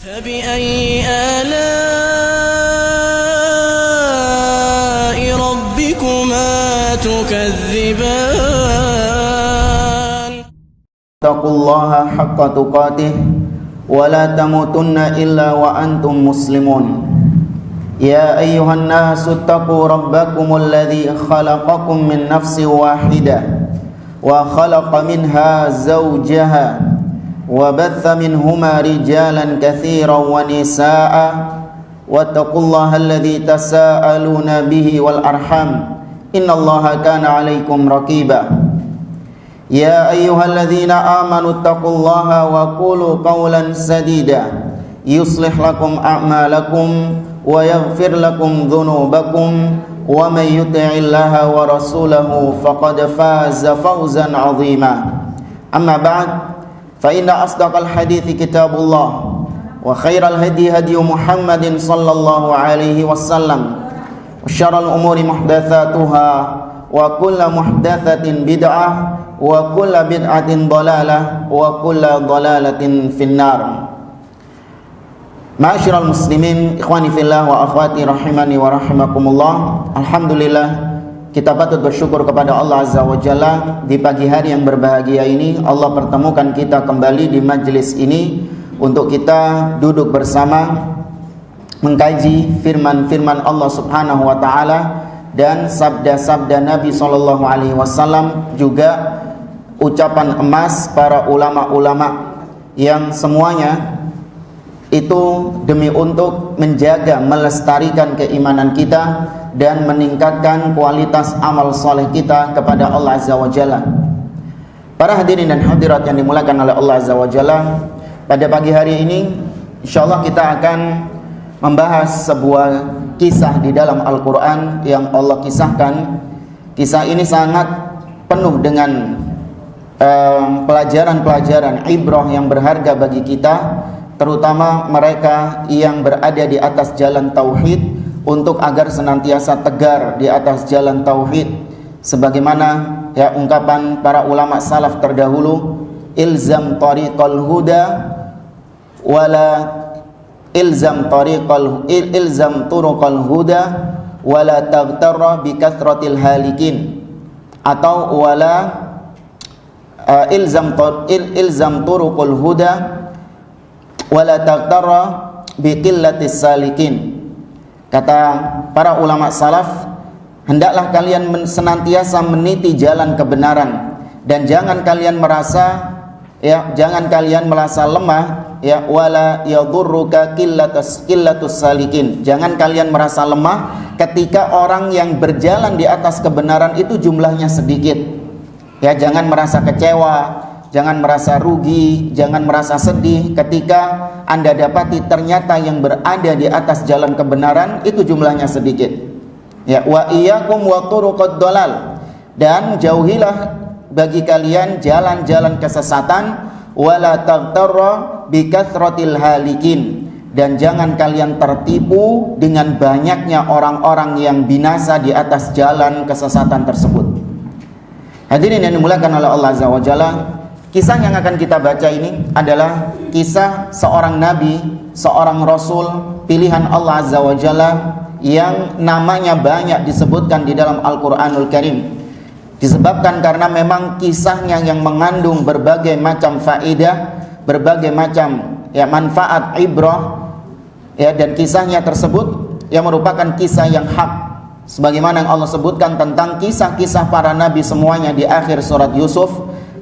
فبأي آلاء ربكما تكذبان اتقوا الله حق تقاته ولا تموتن إلا وأنتم مسلمون يا أيها الناس اتقوا ربكم الذي خلقكم من نفس واحدة وخلق منها زوجها وبث منهما رجالا كثيرا ونساء واتقوا الله الذي تساءلون به والأرحام إن الله كان عليكم رقيبا يا أيها الذين آمنوا اتقوا الله وقولوا قولا سديدا يصلح لكم أعمالكم ويغفر لكم ذنوبكم ومن يطع الله ورسوله فقد فاز فوزا عظيما أما بعد فإن أصدق الحديث كتاب الله وخير الهدي هدي محمد صلى الله عليه وسلم وشر الأمور محدثاتها وكل محدثة بدعة وكل بدعة ضلالة وكل ضلالة في النار. Ma'asyiral muslimin, ikhwani fillah wa akhwati rahimani wa rahimakumullah. Alhamdulillah, kita patut bersyukur kepada Allah Azza wa Jalla. Di pagi hari yang berbahagia ini Allah pertemukan kita kembali di majlis ini untuk kita duduk bersama mengkaji firman-firman Allah Subhanahu wa taala dan sabda-sabda Nabi sallallahu alaihi wasallam, juga ucapan emas para ulama-ulama yang semuanya itu demi untuk menjaga, melestarikan keimanan kita dan meningkatkan kualitas amal soleh kita kepada Allah Azza wa Jalla. Para hadirin dan hadirat yang dimuliakan oleh Allah Azza wa Jalla, pada pagi hari ini insyaallah kita akan membahas sebuah kisah di dalam Al-Quran yang Allah kisahkan. Kisah ini sangat penuh dengan pelajaran-pelajaran ibrah yang berharga bagi kita, terutama mereka yang berada di atas jalan tauhid, untuk agar senantiasa tegar di atas jalan tauhid, sebagaimana ya ungkapan para ulama salaf terdahulu, ilzam tariqal huda wala ilzam turuqal huda wala taghtarra bi kathratil halikin, atau wala ilzam turuqul huda wala taghtarra bi qillatis salikin. Kata para ulama salaf, hendaklah kalian senantiasa meniti jalan kebenaran dan jangan kalian merasa lemah, ya, wala yadurruka qillatus salikin. Jangan kalian merasa lemah ketika orang yang berjalan di atas kebenaran itu jumlahnya sedikit. Ya, jangan merasa kecewa, jangan merasa rugi, jangan merasa sedih ketika Anda dapati ternyata yang berada di atas jalan kebenaran itu jumlahnya sedikit. Ya, wa iyyakum wa turuqad dalal, dan jauhilah bagi kalian jalan-jalan kesesatan, wala taghtarra bi kathratil halikin, dan jangan kalian tertipu dengan banyaknya orang-orang yang binasa di atas jalan kesesatan tersebut. Hadirin yang dimuliakan oleh Allah Azza wa Jalla, kisah yang akan kita baca ini adalah kisah seorang nabi, seorang rasul pilihan Allah Azza wa Jalla yang namanya banyak disebutkan di dalam Al-Quranul Karim. Disebabkan karena memang kisahnya yang mengandung berbagai macam faedah, berbagai macam ya manfaat ibrah, ya, dan kisahnya tersebut yang merupakan kisah yang hak, sebagaimana yang Allah sebutkan tentang kisah-kisah para nabi semuanya di akhir surat Yusuf.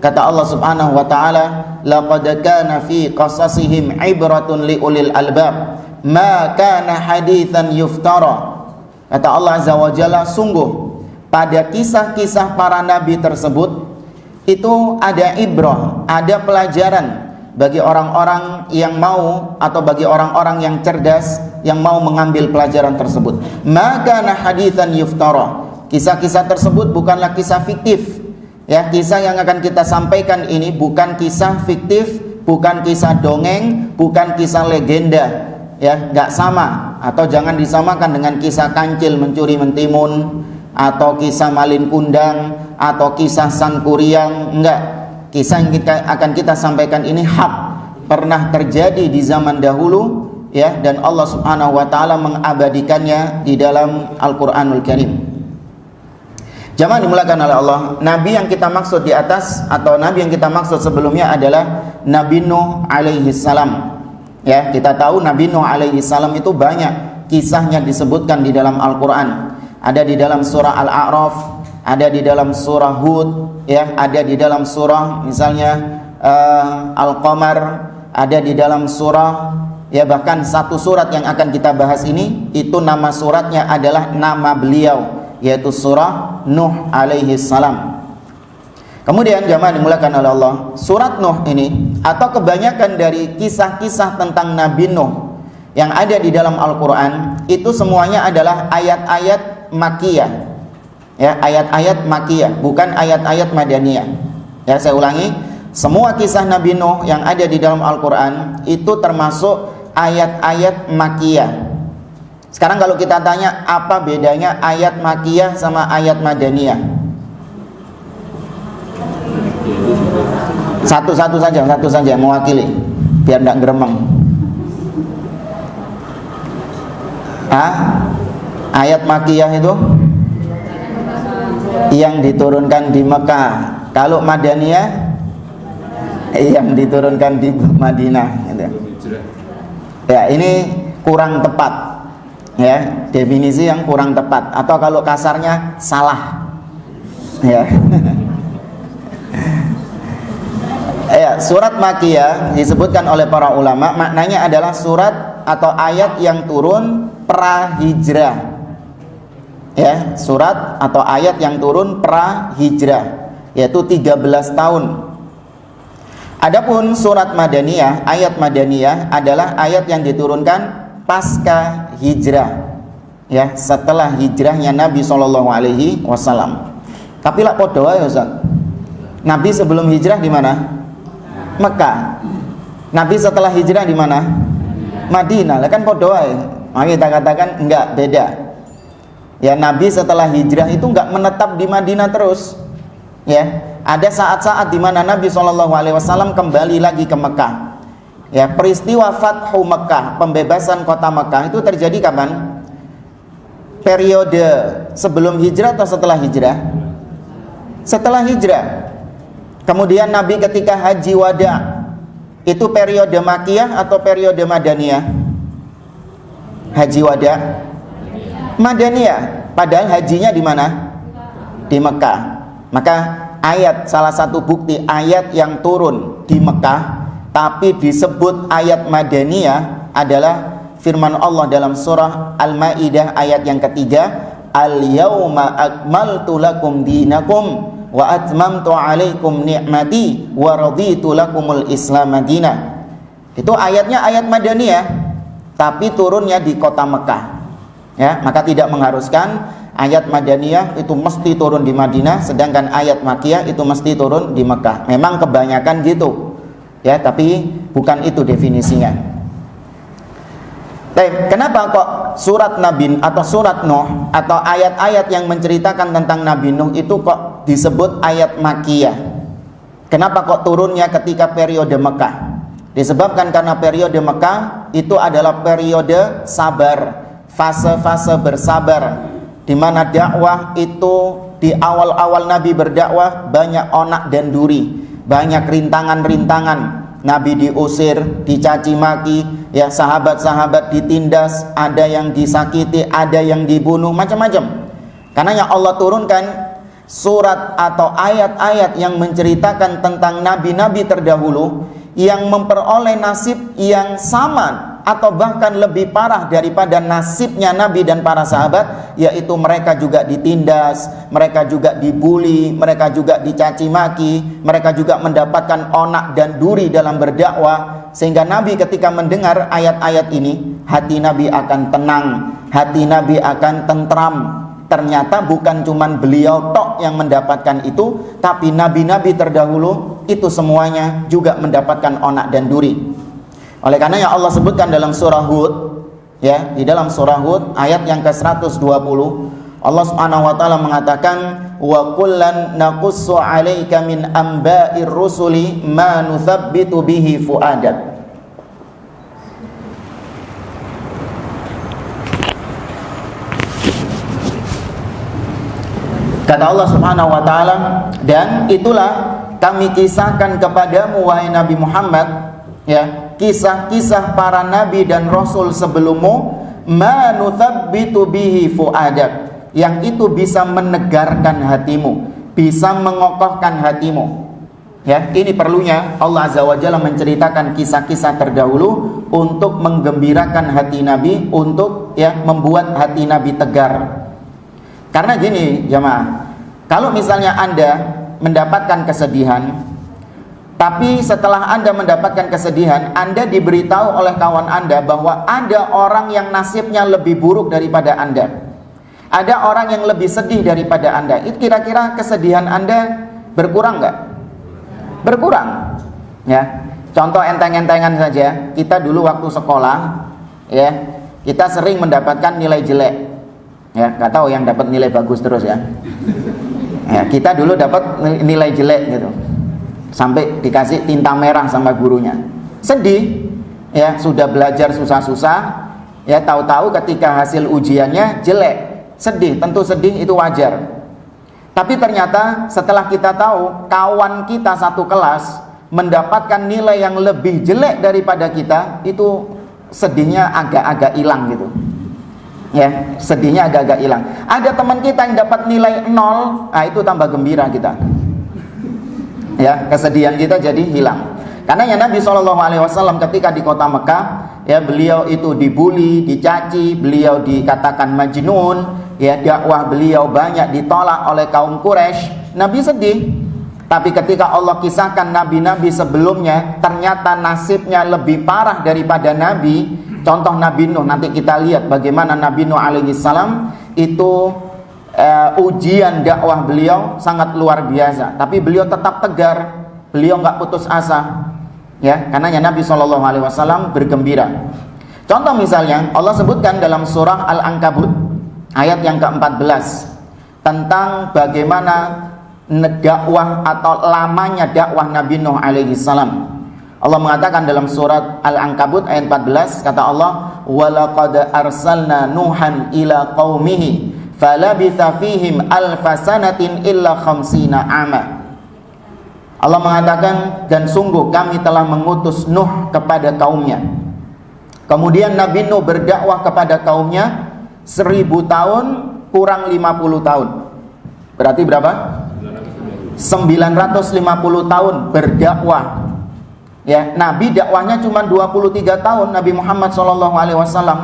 Kata Allah Subhanahu wa taala, laqad kana fi qasasihim ibratun liulil albab ma kana haditsan yuftara. Kata Allah Azza wa Jalla, sungguh pada kisah-kisah para nabi tersebut itu ada ibrah, ada pelajaran bagi orang-orang yang mau, atau bagi orang-orang yang cerdas yang mau mengambil pelajaran tersebut. Maka na haditsan yuftara. Kisah-kisah tersebut bukanlah kisah fiktif. Ya, kisah yang akan kita sampaikan ini bukan kisah fiktif, bukan kisah dongeng, bukan kisah legenda. Ya, enggak sama, atau jangan disamakan dengan kisah kancil mencuri mentimun, atau kisah malin kundang, atau kisah sang kuryang. Enggak. Kisah yang akan kita sampaikan ini hak, pernah terjadi di zaman dahulu, ya, dan Allah Subhanahu wa taala mengabadikannya di dalam Al-Qur'anul Karim. Jamaah dimuliakan oleh Allah, nabi yang kita maksud di atas atau nabi yang kita maksud sebelumnya adalah Nabi Nuh alaihi salam. Ya, kita tahu Nabi Nuh alaihi salam itu banyak kisahnya disebutkan di dalam Al-Qur'an. Ada di dalam surah Al-A'raf, ada di dalam surah Hud, ya, ada di dalam surah misalnya Al-Qamar, ada di dalam surah, ya, bahkan satu surat yang akan kita bahas ini itu nama suratnya adalah nama beliau, yaitu surah Nuh alaihi salam. Kemudian jamaah dimuliakan oleh Allah, surat Nuh ini atau kebanyakan dari kisah-kisah tentang Nabi Nuh yang ada di dalam Al-Qur'an itu semuanya adalah ayat-ayat Makkiyah. Ya, ayat-ayat Makkiyah, bukan ayat-ayat Madaniyah. Ya, saya ulangi, semua kisah Nabi Nuh yang ada di dalam Al-Qur'an itu termasuk ayat-ayat Makkiyah. Sekarang kalau kita tanya apa bedanya ayat Makkiyah sama ayat Madaniyah? Satu saja mewakili biar tidak geremeng. Ayat Makkiyah itu yang diturunkan di Mekah. Kalau Madaniyah yang diturunkan di Madinah, gitu. Ya, ini kurang tepat. Ya, definisi yang kurang tepat, atau kalau kasarnya salah. Ya. Ya, surat Makkiyah disebutkan oleh para ulama maknanya adalah surat atau ayat yang turun pra-hijrah. Ya, surat atau ayat yang turun pra-hijrah, yaitu 13 tahun. Adapun surat Madaniyah, ayat Madaniyah adalah ayat yang diturunkan pasca hijrah, ya, setelah hijrahnya Nabi SAW. Tapi lah podo ya Ustaz, Nabi sebelum hijrah di mana? Mekah. Nabi setelah hijrah di mana? Madinah. Lah kan podo ya. Maka kita katakan enggak, beda. Ya, Nabi setelah hijrah itu enggak menetap di Madinah terus. Ya, ada saat-saat di mana Nabi SAW kembali lagi ke Mekah. Ya, peristiwa Fathu Mekah, pembebasan kota Mekah itu terjadi kapan? Periode sebelum hijrah atau setelah hijrah? Setelah hijrah. Kemudian Nabi ketika haji wada, itu periode Makkiyah atau periode Madaniyah? Haji wada Madaniyah. Padahal hajinya di mana? Di Mekah. Maka ayat, salah satu bukti ayat yang turun di Mekah tapi disebut ayat Madaniyah adalah firman Allah dalam surah Al-Maidah ayat yang ketiga, Al-yawma akmaltu lakum dinakum wa atmamtu alaikum ni'mati wa raditu lakumul Islam madinah. Itu ayatnya ayat Madaniyah tapi turunnya di kota Mekah. Ya, maka tidak mengharuskan ayat Madaniyah itu mesti turun di Madinah, sedangkan ayat Makkiyah itu mesti turun di Mekah. Memang kebanyakan gitu. Ya, tapi bukan itu definisinya. Kenapa kok surat Nabi atau surat Nuh atau ayat-ayat yang menceritakan tentang Nabi Nuh itu kok disebut ayat Makkiyah? Kenapa kok turunnya ketika periode Mekah? Disebabkan karena periode Mekah itu adalah periode sabar, fase-fase bersabar, di mana dakwah itu di awal-awal Nabi berdakwah banyak onak dan duri, banyak rintangan-rintangan. Nabi diusir, dicaci maki, ya, sahabat-sahabat ditindas, ada yang disakiti, ada yang dibunuh, macam-macam. Karena yang Allah turunkan surat atau ayat-ayat yang menceritakan tentang nabi-nabi terdahulu yang memperoleh nasib yang sama atau bahkan lebih parah daripada nasibnya Nabi dan para sahabat, yaitu mereka juga ditindas, mereka juga dibuli, mereka juga dicaci maki, mereka juga mendapatkan onak dan duri dalam berdakwah. Sehingga Nabi ketika mendengar ayat-ayat ini, hati Nabi akan tenang, hati Nabi akan tentram. Ternyata bukan cuman beliau tok yang mendapatkan itu, tapi nabi-nabi terdahulu itu semuanya juga mendapatkan onak dan duri. Oleh karena yang Allah sebutkan dalam surah Hud, ya, di dalam surah Hud ayat yang ke-120, Allah Subhanahu wa taala mengatakan, wa kullan naqussu 'alaika min amba'ir rusuli ma nuthabbitu bihi fuadak. Kata Allah Subhanahu wa taala, dan itulah kami kisahkan kepadamu wahai Nabi Muhammad, ya, kisah-kisah para nabi dan rasul sebelummu, ma nuthabbitu bihi fuadak, yang itu bisa menegarkan hatimu, bisa mengokohkan hatimu. Ya, ini perlunya Allah Azza wa Jalla menceritakan kisah-kisah terdahulu untuk menggembirakan hati Nabi, untuk ya membuat hati Nabi tegar. Karena gini jamaah, kalau misalnya Anda mendapatkan kesedihan, tapi setelah Anda mendapatkan kesedihan, Anda diberitahu oleh kawan Anda bahwa ada orang yang nasibnya lebih buruk daripada Anda, ada orang yang lebih sedih daripada Anda. Itu kira-kira kesedihan Anda berkurang nggak? Berkurang. Ya, contoh enteng-entengan saja. Kita dulu waktu sekolah, ya, kita sering mendapatkan nilai jelek. Ya, nggak tahu yang dapat nilai bagus terus ya. Ya, kita dulu dapat nilai jelek gitu, sampai dikasih tinta merah sama gurunya. Sedih, ya, sudah belajar susah-susah, ya, tahu-tahu ketika hasil ujiannya jelek, sedih. Tentu sedih, itu wajar. Tapi ternyata setelah kita tahu kawan kita satu kelas mendapatkan nilai yang lebih jelek daripada kita, itu sedihnya agak-agak hilang gitu. Ya, sedihnya agak-agak hilang. Ada teman kita yang dapat nilai 0, nah itu tambah gembira kita. Ya, kesedihan kita jadi hilang. Karena ya Nabi SAW ketika di kota Mekah, ya, beliau itu dibully, dicaci, beliau dikatakan majnun, ya, dakwah beliau banyak ditolak oleh kaum Quraisy. Nabi sedih. Tapi ketika Allah kisahkan nabi-nabi sebelumnya, ternyata nasibnya lebih parah daripada Nabi. Contoh Nabi Nuh, nanti kita lihat bagaimana Nabi Nuh alaihissalam itu ujian dakwah beliau sangat luar biasa. Tapi beliau tetap tegar, beliau nggak putus asa, ya, karena Nabi SAW bergembira. Contoh misalnya Allah sebutkan dalam surah Al-Ankabut ayat yang ke-14 tentang bagaimana dakwah atau lamanya dakwah Nabi Nuh alaihissalam. Allah mengatakan dalam surat Al-Ankabut ayat 14, kata Allah, walaqad arsalna nuhan ila qaumihi falabitha fihim alfasanatin illa khamsina ama. Allah mengatakan, dan sungguh kami telah mengutus Nuh kepada kaumnya. Kemudian Nabi Nuh berdakwah kepada kaumnya 1000 tahun kurang 50 tahun. Berarti berapa? 950 tahun berdakwah. Ya, Nabi dakwahnya cuma 23 tahun, Nabi Muhammad SAW.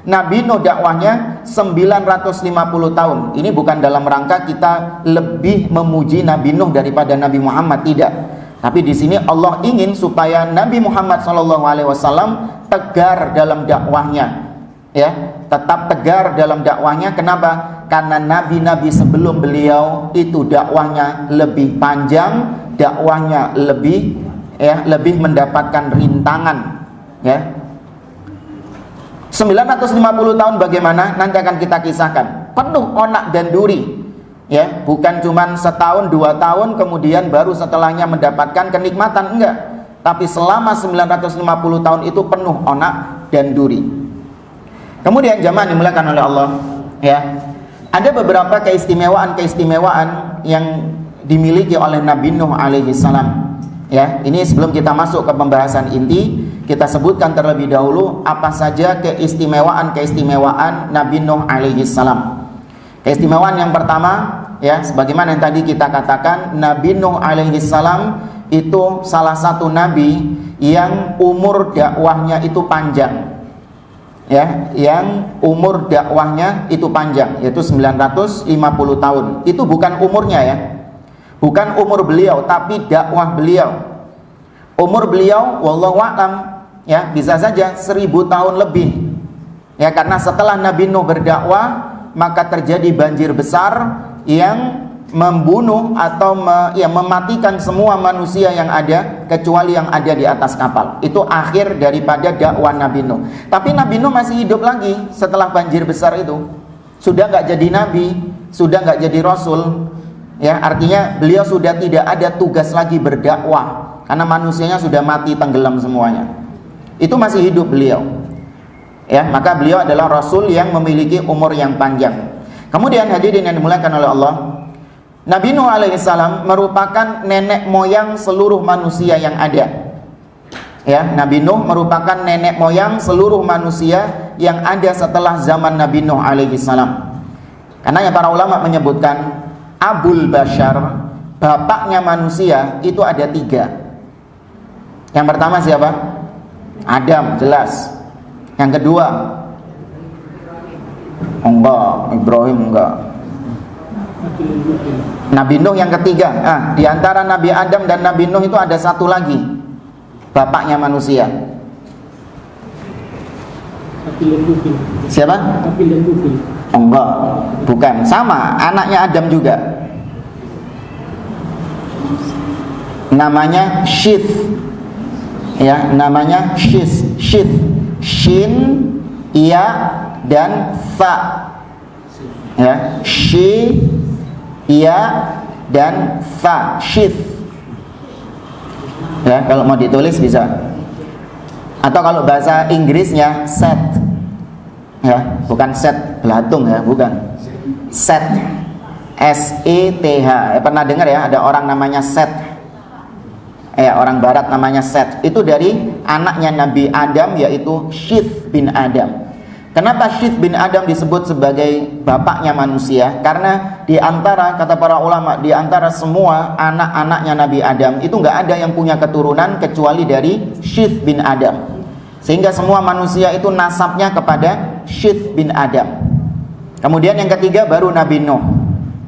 Nabi Nuh dakwahnya 950 tahun. Ini bukan dalam rangka kita lebih memuji Nabi Nuh daripada Nabi Muhammad, tidak. Tapi di sini Allah ingin supaya Nabi Muhammad SAW tegar dalam dakwahnya. Ya, tetap tegar dalam dakwahnya. Kenapa? Karena nabi-nabi sebelum beliau itu dakwahnya lebih panjang, dakwahnya lebih mendapatkan rintangan, ya. 950 tahun bagaimana? Nanti akan kita kisahkan. Penuh onak dan duri, ya, bukan cuman setahun 2 tahun kemudian baru setelahnya mendapatkan kenikmatan, enggak. Tapi selama 950 tahun itu penuh onak dan duri. Kemudian jamaah dimuliakan oleh Allah, ya. Ada beberapa keistimewaan yang dimiliki oleh Nabi Nuh alaihissalam. Ya, ini sebelum kita masuk ke pembahasan inti, kita sebutkan terlebih dahulu apa saja keistimewaan Nabi Nuh alaihissalam. Keistimewaan yang pertama, ya, sebagaimana yang tadi kita katakan, Nabi Nuh alaihissalam itu salah satu nabi yang umur dakwahnya itu panjang. Ya, yang umur dakwahnya itu panjang, yaitu 950 tahun. Itu bukan umurnya, ya. Bukan umur beliau, tapi dakwah beliau. Umur beliau, wallahu a'lam, ya, bisa saja 1000 tahun lebih. Ya, karena setelah Nabi Nuh berdakwah, maka terjadi banjir besar yang membunuh atau mematikan semua manusia yang ada kecuali yang ada di atas kapal. Itu akhir daripada dakwah Nabi Nuh. Tapi Nabi Nuh masih hidup lagi setelah banjir besar itu. Sudah nggak jadi nabi, sudah nggak jadi rasul. Ya, artinya beliau sudah tidak ada tugas lagi berdakwah karena manusianya sudah mati tenggelam semuanya. Itu masih hidup beliau. Ya, maka beliau adalah rasul yang memiliki umur yang panjang. Kemudian hadirin yang dimuliakan oleh Allah, Nabi Nuh alaihissalam merupakan nenek moyang seluruh manusia yang ada. Ya, Nabi Nuh merupakan nenek moyang seluruh manusia yang ada setelah zaman Nabi Nuh alaihissalam. Karena para ulama menyebutkan Abul Bashar, bapaknya manusia itu ada 3. Yang pertama siapa? Adam, jelas. Yang kedua, Ibrahim enggak. Nabi Nuh yang ketiga. Di antara Nabi Adam dan Nabi Nuh itu ada satu lagi, bapaknya manusia. Siapa? Enggak, bukan. Sama, anaknya Adam juga. Namanya Syith. Ya, namanya Syith. Shin, Iya, dan Fa. Ya, Shi, Iya, dan Fa. Syith. Ya, kalau mau ditulis bisa. Atau kalau bahasa Inggrisnya Seth. Ya, bukan Seth belatung ya, bukan. Seth. S-E-T-H. Pernah dengar ya, ada orang namanya Seth. Ya, orang barat namanya Seth. Itu dari anaknya Nabi Adam, yaitu Syith bin Adam. Kenapa Syith bin Adam disebut sebagai bapaknya manusia? Karena di antara, kata para ulama, di antara semua anak-anaknya Nabi Adam itu nggak ada yang punya keturunan kecuali dari Syith bin Adam. Sehingga semua manusia itu nasabnya kepada Syith bin Adam. Kemudian yang ketiga baru Nabi Nuh.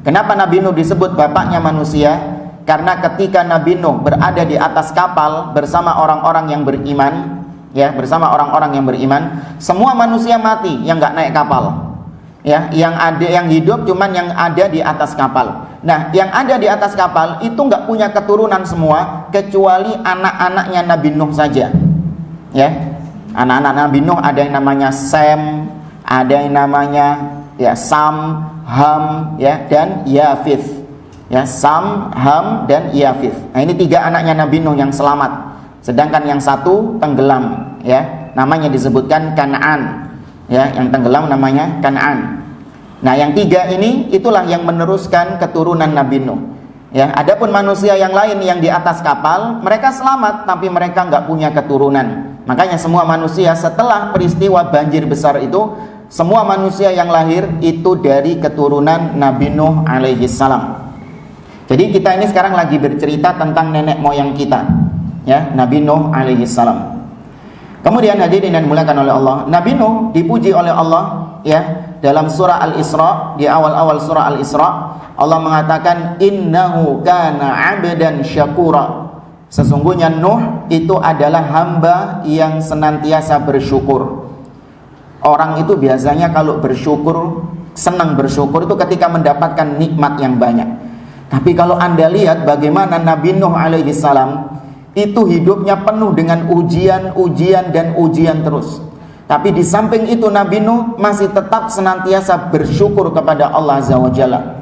Kenapa Nabi Nuh disebut bapaknya manusia? Karena ketika Nabi Nuh berada di atas kapal bersama orang-orang yang beriman, ya, bersama orang-orang yang beriman, semua manusia mati yang nggak naik kapal. Ya, yang hidup cuman yang ada di atas kapal. Nah, yang ada di atas kapal itu nggak punya keturunan semua kecuali anak-anaknya Nabi Nuh saja. Ya. Anak-anak Nabi Nuh ada yang namanya Sem, ada yang namanya ya Sam, Ham, ya, dan Yafith. Ya, Sam, Ham, dan Yafith. Nah, ini 3 anaknya Nabi Nuh yang selamat. Sedangkan yang satu tenggelam, ya. Namanya disebutkan Kan'an. Ya, yang tenggelam namanya Kan'an. Nah, yang 3 ini itulah yang meneruskan keturunan Nabi Nuh. Ya, adapun manusia yang lain yang di atas kapal, mereka selamat tapi mereka nggak punya keturunan. Makanya semua manusia setelah peristiwa banjir besar itu, semua manusia yang lahir itu dari keturunan Nabi Nuh alaihi salam. Jadi kita ini sekarang lagi bercerita tentang nenek moyang kita, ya, Nabi Nuh alaihi salam. Kemudian hadirin yang dimuliakan oleh Allah, Nabi Nuh dipuji oleh Allah, ya, dalam surah Al-Isra, di awal-awal surah Al-Isra, Allah mengatakan innahu kana 'abdan syakura. Sesungguhnya Nuh itu adalah hamba yang senantiasa bersyukur. Orang itu biasanya kalau bersyukur, senang bersyukur itu ketika mendapatkan nikmat yang banyak. Tapi kalau Anda lihat bagaimana Nabi Nuh alaihi salam itu hidupnya penuh dengan ujian dan ujian terus. Tapi di samping itu Nabi Nuh masih tetap senantiasa bersyukur kepada Allah Azza wa Jalla.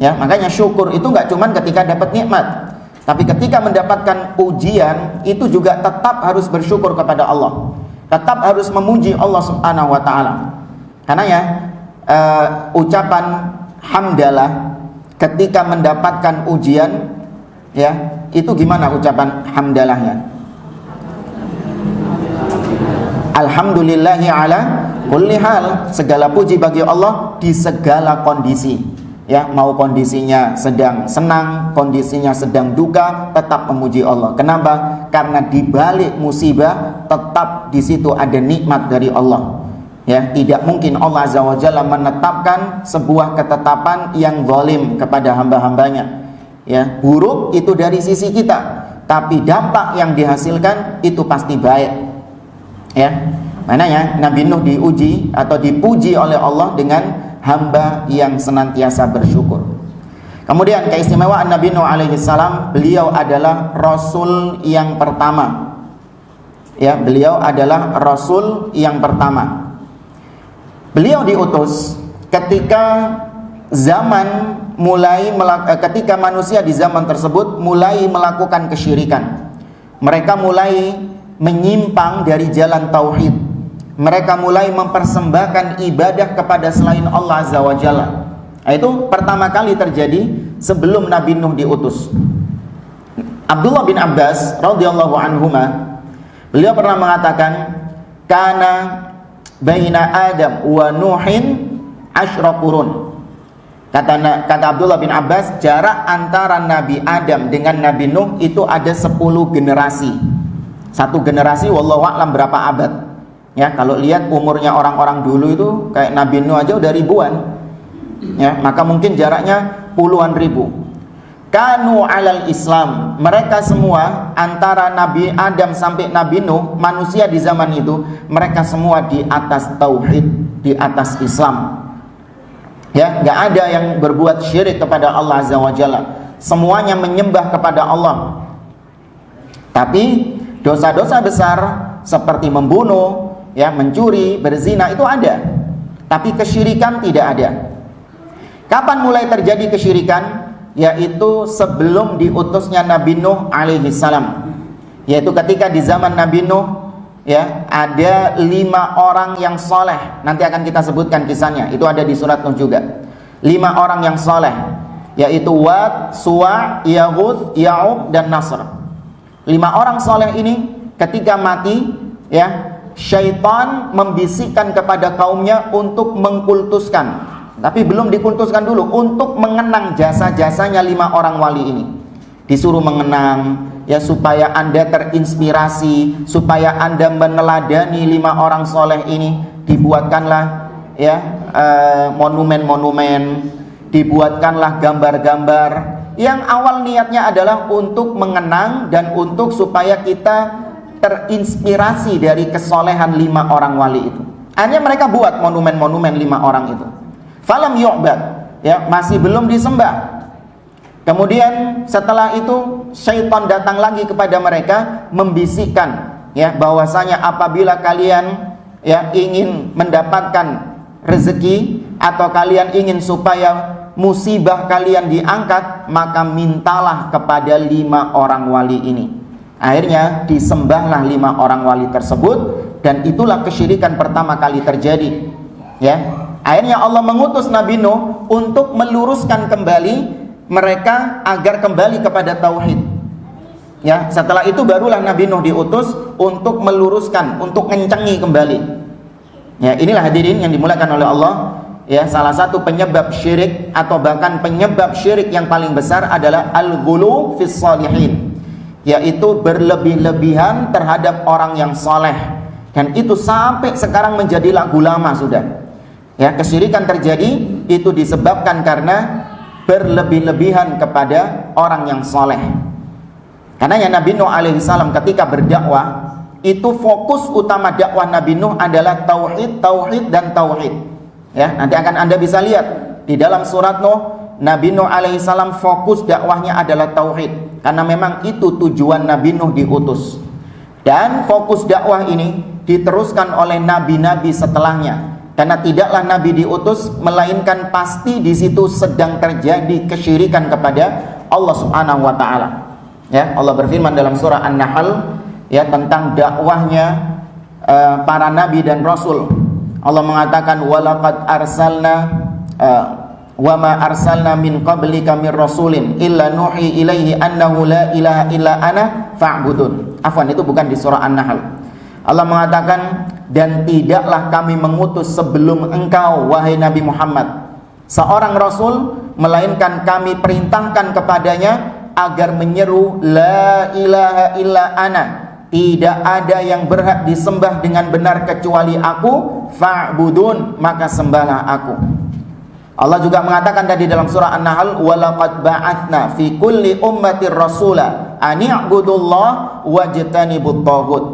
Ya, makanya syukur itu nggak cuma ketika dapat nikmat, tapi ketika mendapatkan ujian itu juga tetap harus bersyukur kepada Allah. Tetap harus memuji Allah Subhanahu wa taala. Karena ya ucapan hamdalah ketika mendapatkan ujian, ya, itu gimana ucapan hamdalahnya? Alhamdulillahi ala kulli hal. Segala puji bagi Allah di segala kondisi. Ya, mau kondisinya sedang senang, kondisinya sedang duka, tetap memuji Allah. Kenapa? Karena di balik musibah tetap di situ ada nikmat dari Allah. Ya, tidak mungkin Allah Azza wa Jalla menetapkan sebuah ketetapan yang zalim kepada hamba-hambanya. Ya, buruk itu dari sisi kita, tapi dampak yang dihasilkan itu pasti baik. Ya, maknanya Nabi Nuh diuji atau dipuji oleh Allah dengan hamba yang senantiasa bersyukur. Kemudian keistimewaan Nabi Nuh alaihi salam, beliau adalah rasul yang pertama. Ya, beliau adalah rasul yang pertama. Beliau diutus ketika ketika manusia di zaman tersebut mulai melakukan kesyirikan. Mereka mulai menyimpang dari jalan tauhid. Mereka mulai mempersembahkan ibadah kepada selain Allah Azza wa Jalla. Itu pertama kali terjadi sebelum Nabi Nuh diutus. Abdullah bin Abbas radhiyallahu anhuma, beliau pernah mengatakan, kana baina Adam wa Nuhin asyra qurun. Kata Abdullah bin Abbas, jarak antara Nabi Adam dengan Nabi Nuh itu ada 10 generasi. Satu generasi wallahu a'lam berapa abad. Ya, kalau lihat umurnya orang-orang dulu itu kayak Nabi Nuh aja udah ribuan. Ya, maka mungkin jaraknya puluhan ribu. Kanu alal Islam, mereka semua antara Nabi Adam sampai Nabi Nuh, manusia di zaman itu, mereka semua di atas tauhid, di atas Islam. Ya, nggak ada yang berbuat syirik kepada Allah Azza wa Jalla. Semuanya menyembah kepada Allah. Tapi dosa-dosa besar seperti membunuh, ya, mencuri, berzina itu ada. Tapi kesyirikan tidak ada. Kapan mulai terjadi kesyirikan? Yaitu sebelum diutusnya Nabi Nuh alaihi salam. Yaitu ketika di zaman Nabi Nuh, ya, ada 5 orang yang soleh. Nanti akan kita sebutkan kisahnya. Itu ada di surat Nuh juga. 5 orang yang soleh, yaitu Wad, Suwa, Yaghut, Ya'ub, dan Nasr. 5 orang soleh ini ketika mati, ya, syaitan membisikkan kepada kaumnya untuk mengkultuskan. Tapi belum dikultuskan dulu, untuk mengenang jasa-jasanya 5 orang wali ini. Disuruh mengenang, ya, supaya Anda terinspirasi, supaya Anda meneladani 5 orang soleh ini. Dibuatkanlah, ya, monumen-monumen, dibuatkanlah gambar-gambar yang awal niatnya adalah untuk mengenang dan untuk supaya kita terinspirasi dari kesolehan 5 orang wali itu. Akhirnya mereka buat monumen-monumen 5 orang itu. Falam yu'bad, ya, masih belum disembah. Kemudian setelah itu syaitan datang lagi kepada mereka membisikkan, ya, bahwasanya apabila kalian, ya, ingin mendapatkan rezeki atau kalian ingin supaya musibah kalian diangkat, maka mintalah kepada 5 orang wali ini. Akhirnya disembahlah 5 orang wali tersebut, dan itulah kesyirikan pertama kali terjadi. Ya, akhirnya Allah mengutus Nabi Nuh untuk meluruskan kembali mereka agar kembali kepada tauhid. Ya, setelah itu barulah Nabi Nuh diutus untuk meluruskan, untuk ngencengi kembali. Ya, inilah hadirin yang dimulakan oleh Allah. Ya, salah satu penyebab syirik atau bahkan penyebab syirik yang paling besar adalah al-ghulu fis shalihin, yaitu berlebih-lebihan terhadap orang yang soleh. Dan itu sampai sekarang menjadi lagu lama sudah. Ya, kesyirikan terjadi itu disebabkan karena berlebih-lebihan kepada orang yang soleh. Karena ya Nabi Nuh alaihissalam ketika berdakwah, itu fokus utama dakwah Nabi Nuh adalah tauhid, tauhid, dan tauhid. Ya, nanti akan Anda bisa lihat di dalam surat Nuh, Nabi Nuh alaihissalam fokus dakwahnya adalah tauhid, karena memang itu tujuan Nabi Nuh diutus. Dan fokus dakwah ini diteruskan oleh nabi-nabi setelahnya, karena tidaklah nabi diutus melainkan pasti di situ sedang terjadi kesyirikan kepada Allah Subhanahu wa taala. Ya, Allah berfirman dalam surah An-Nahl, ya, tentang dakwahnya para nabi dan rasul. Allah mengatakan walaqad arsalna wa ma arsalna min qablika mir rasulin illa nuhi ilaihi annahu la ilaha illa ana fa'budun. Afwan, itu bukan di surah An-Nahl. Allah mengatakan, dan tidaklah kami mengutus sebelum engkau wahai Nabi Muhammad seorang rasul melainkan kami perintahkan kepadanya agar menyeru la ilaha illa ana, tidak ada yang berhak disembah dengan benar kecuali aku, fa'budun, maka sembahlah aku. Allah juga mengatakan tadi dalam surah An-Nahl, walaqad ba'atsna fi kulli ummatir rasula an i'budullah wajtanibut taghut.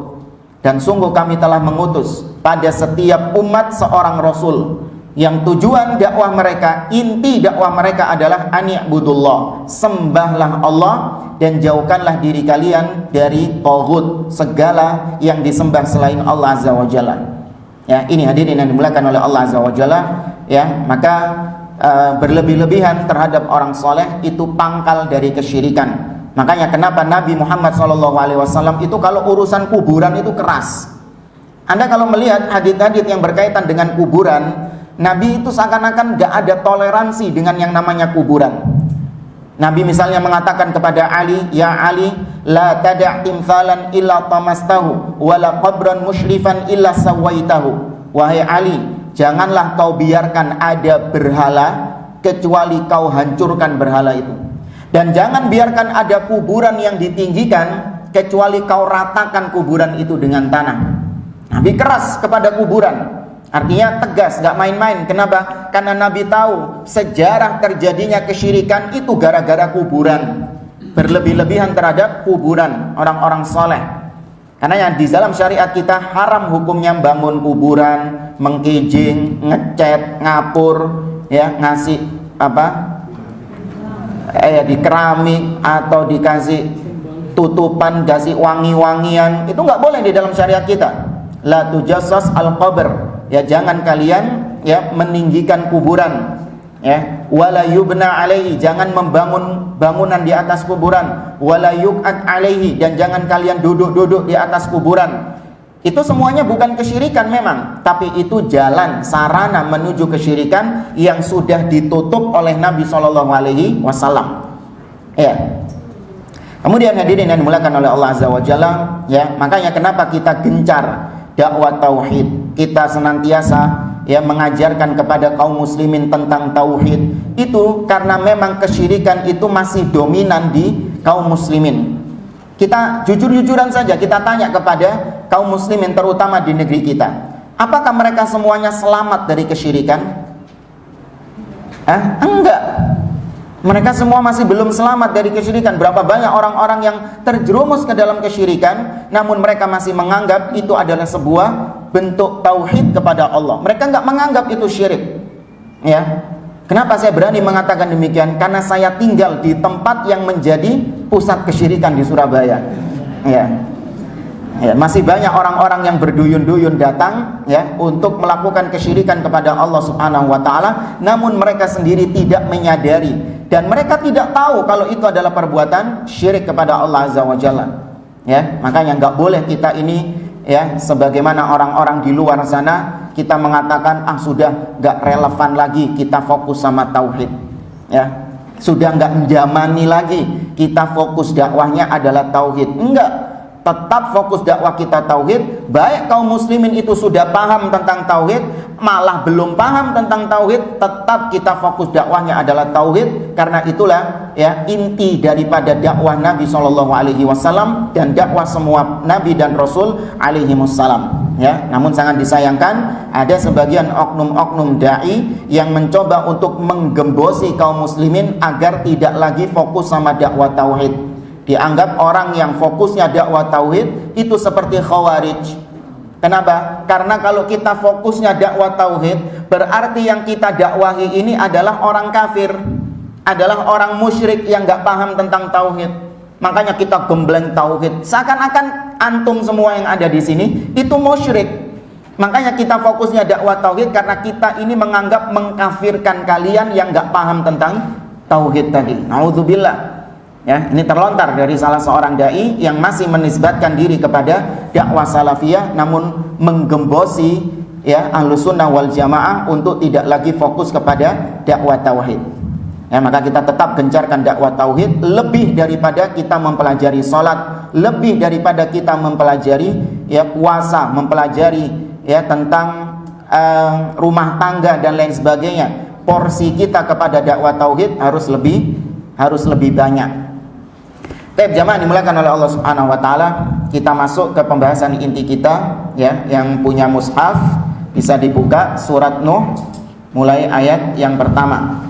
Dan sungguh kami telah mengutus pada setiap umat seorang rasul yang tujuan dakwah mereka, inti dakwah mereka adalah an i'budullah, sembahlah Allah dan jauhkanlah diri kalian dari taghut, segala yang disembah selain Allah Azza wa Jalla. Ya, ini hadirin yang dimuliakan oleh Allah Azza wa Jalla. Ya, maka berlebih-lebihan terhadap orang soleh itu pangkal dari kesyirikan. Makanya kenapa Nabi Muhammad SAW itu kalau urusan kuburan itu keras. Anda kalau melihat hadits-hadits yang berkaitan dengan kuburan, Nabi itu seakan-akan gak ada toleransi dengan yang namanya kuburan. Nabi misalnya mengatakan kepada Ali, "Ya Ali, la tada' timthalan illa tamastahu, wa la qabran musyrifan illa sawaitahu." Wahai Ali, janganlah kau biarkan ada berhala kecuali kau hancurkan berhala itu. Dan jangan biarkan ada kuburan yang ditinggikan kecuali kau ratakan kuburan itu dengan tanah. Nabi keras kepada kuburan. Artinya tegas, gak main-main. Kenapa? Karena Nabi tahu sejarah terjadinya kesyirikan itu gara-gara kuburan. Berlebih-lebihan terhadap kuburan orang-orang soleh. Karena yang di dalam syariat kita haram hukumnya bangun kuburan, mengkijing, ngecat, ngapur, ya, ngasih di keramik atau dikasih tutupan, kasih wangi-wangian. Itu nggak boleh di dalam syariat kita. La tujassas al-qabr. Ya, jangan kalian ya meninggikan kuburan, ya, wala yubna alaihi, jangan membangun bangunan di atas kuburan, wala yuqad alaihi, dan jangan kalian duduk-duduk di atas kuburan. Itu semuanya bukan kesyirikan memang, tapi itu jalan sarana menuju kesyirikan yang sudah ditutup oleh Nabi SAW. Ya. Kemudian hadirin yang dimuliakan oleh Allah Azza wa Jalla, ya, makanya kenapa kita gencar dakwah tauhid. Kita senantiasa ya mengajarkan kepada kaum muslimin tentang tauhid. Itu karena memang kesyirikan itu masih dominan di kaum muslimin. Kita jujur-jujuran saja kita tanya kepada kaum muslimin terutama di negeri kita. Apakah mereka semuanya selamat dari kesyirikan? Enggak. Mereka semua masih belum selamat dari kesyirikan. Berapa banyak orang-orang yang terjerumus ke dalam kesyirikan, namun mereka masih menganggap itu adalah sebuah bentuk tauhid kepada Allah. Mereka enggak menganggap itu syirik. Ya. Kenapa saya berani mengatakan demikian? Karena saya tinggal di tempat yang menjadi pusat kesyirikan di Surabaya. Ya. Ya, masih banyak orang-orang yang berduyun-duyun datang ya untuk melakukan kesyirikan kepada Allah Subhanahu wa taala, namun mereka sendiri tidak menyadari dan mereka tidak tahu kalau itu adalah perbuatan syirik kepada Allah Azza wa Jalla. Ya, makanya enggak boleh kita ini ya sebagaimana orang-orang di luar sana kita mengatakan sudah enggak relevan lagi kita fokus sama tauhid. Ya. Sudah enggak menjamani lagi kita fokus dakwahnya adalah tauhid. Enggak. Tetap fokus dakwah kita tauhid. Baik kaum muslimin itu sudah paham tentang tauhid, malah belum paham tentang tauhid, tetap kita fokus dakwahnya adalah tauhid. Karena itulah ya inti daripada dakwah Nabi SAW dan dakwah semua nabi dan rasul alaihi wassalam. Ya, namun sangat disayangkan ada sebagian oknum-oknum dai yang mencoba untuk menggembosi kaum muslimin agar tidak lagi fokus sama dakwah tauhid. Dianggap orang yang fokusnya dakwah tauhid itu seperti khawarij. Kenapa? Karena kalau kita fokusnya dakwah tauhid, berarti yang kita dakwahi ini adalah orang kafir, adalah orang musyrik yang gak paham tentang tauhid. Makanya kita gembleng tauhid, seakan-akan antum semua yang ada di sini itu musyrik. Makanya kita fokusnya dakwah tauhid karena kita ini menganggap mengkafirkan kalian yang gak paham tentang tauhid tadi. Naudzubillah. Ya, ini terlontar dari salah seorang dai yang masih menisbatkan diri kepada dakwah salafiyah namun menggembosi ya Ahlus Sunnah wal Jamaah untuk tidak lagi fokus kepada dakwah tauhid. Ya, maka kita tetap gencarkan dakwah tauhid lebih daripada kita mempelajari salat, lebih daripada kita mempelajari ya puasa, mempelajari ya tentang rumah tangga dan lain sebagainya. Porsi kita kepada dakwah tauhid harus lebih banyak. Baik jamaah dimuliakan oleh Allah Subhanahu wa taala, kita masuk ke pembahasan inti kita ya, yang punya mushaf bisa dibuka surat Nuh mulai ayat yang pertama.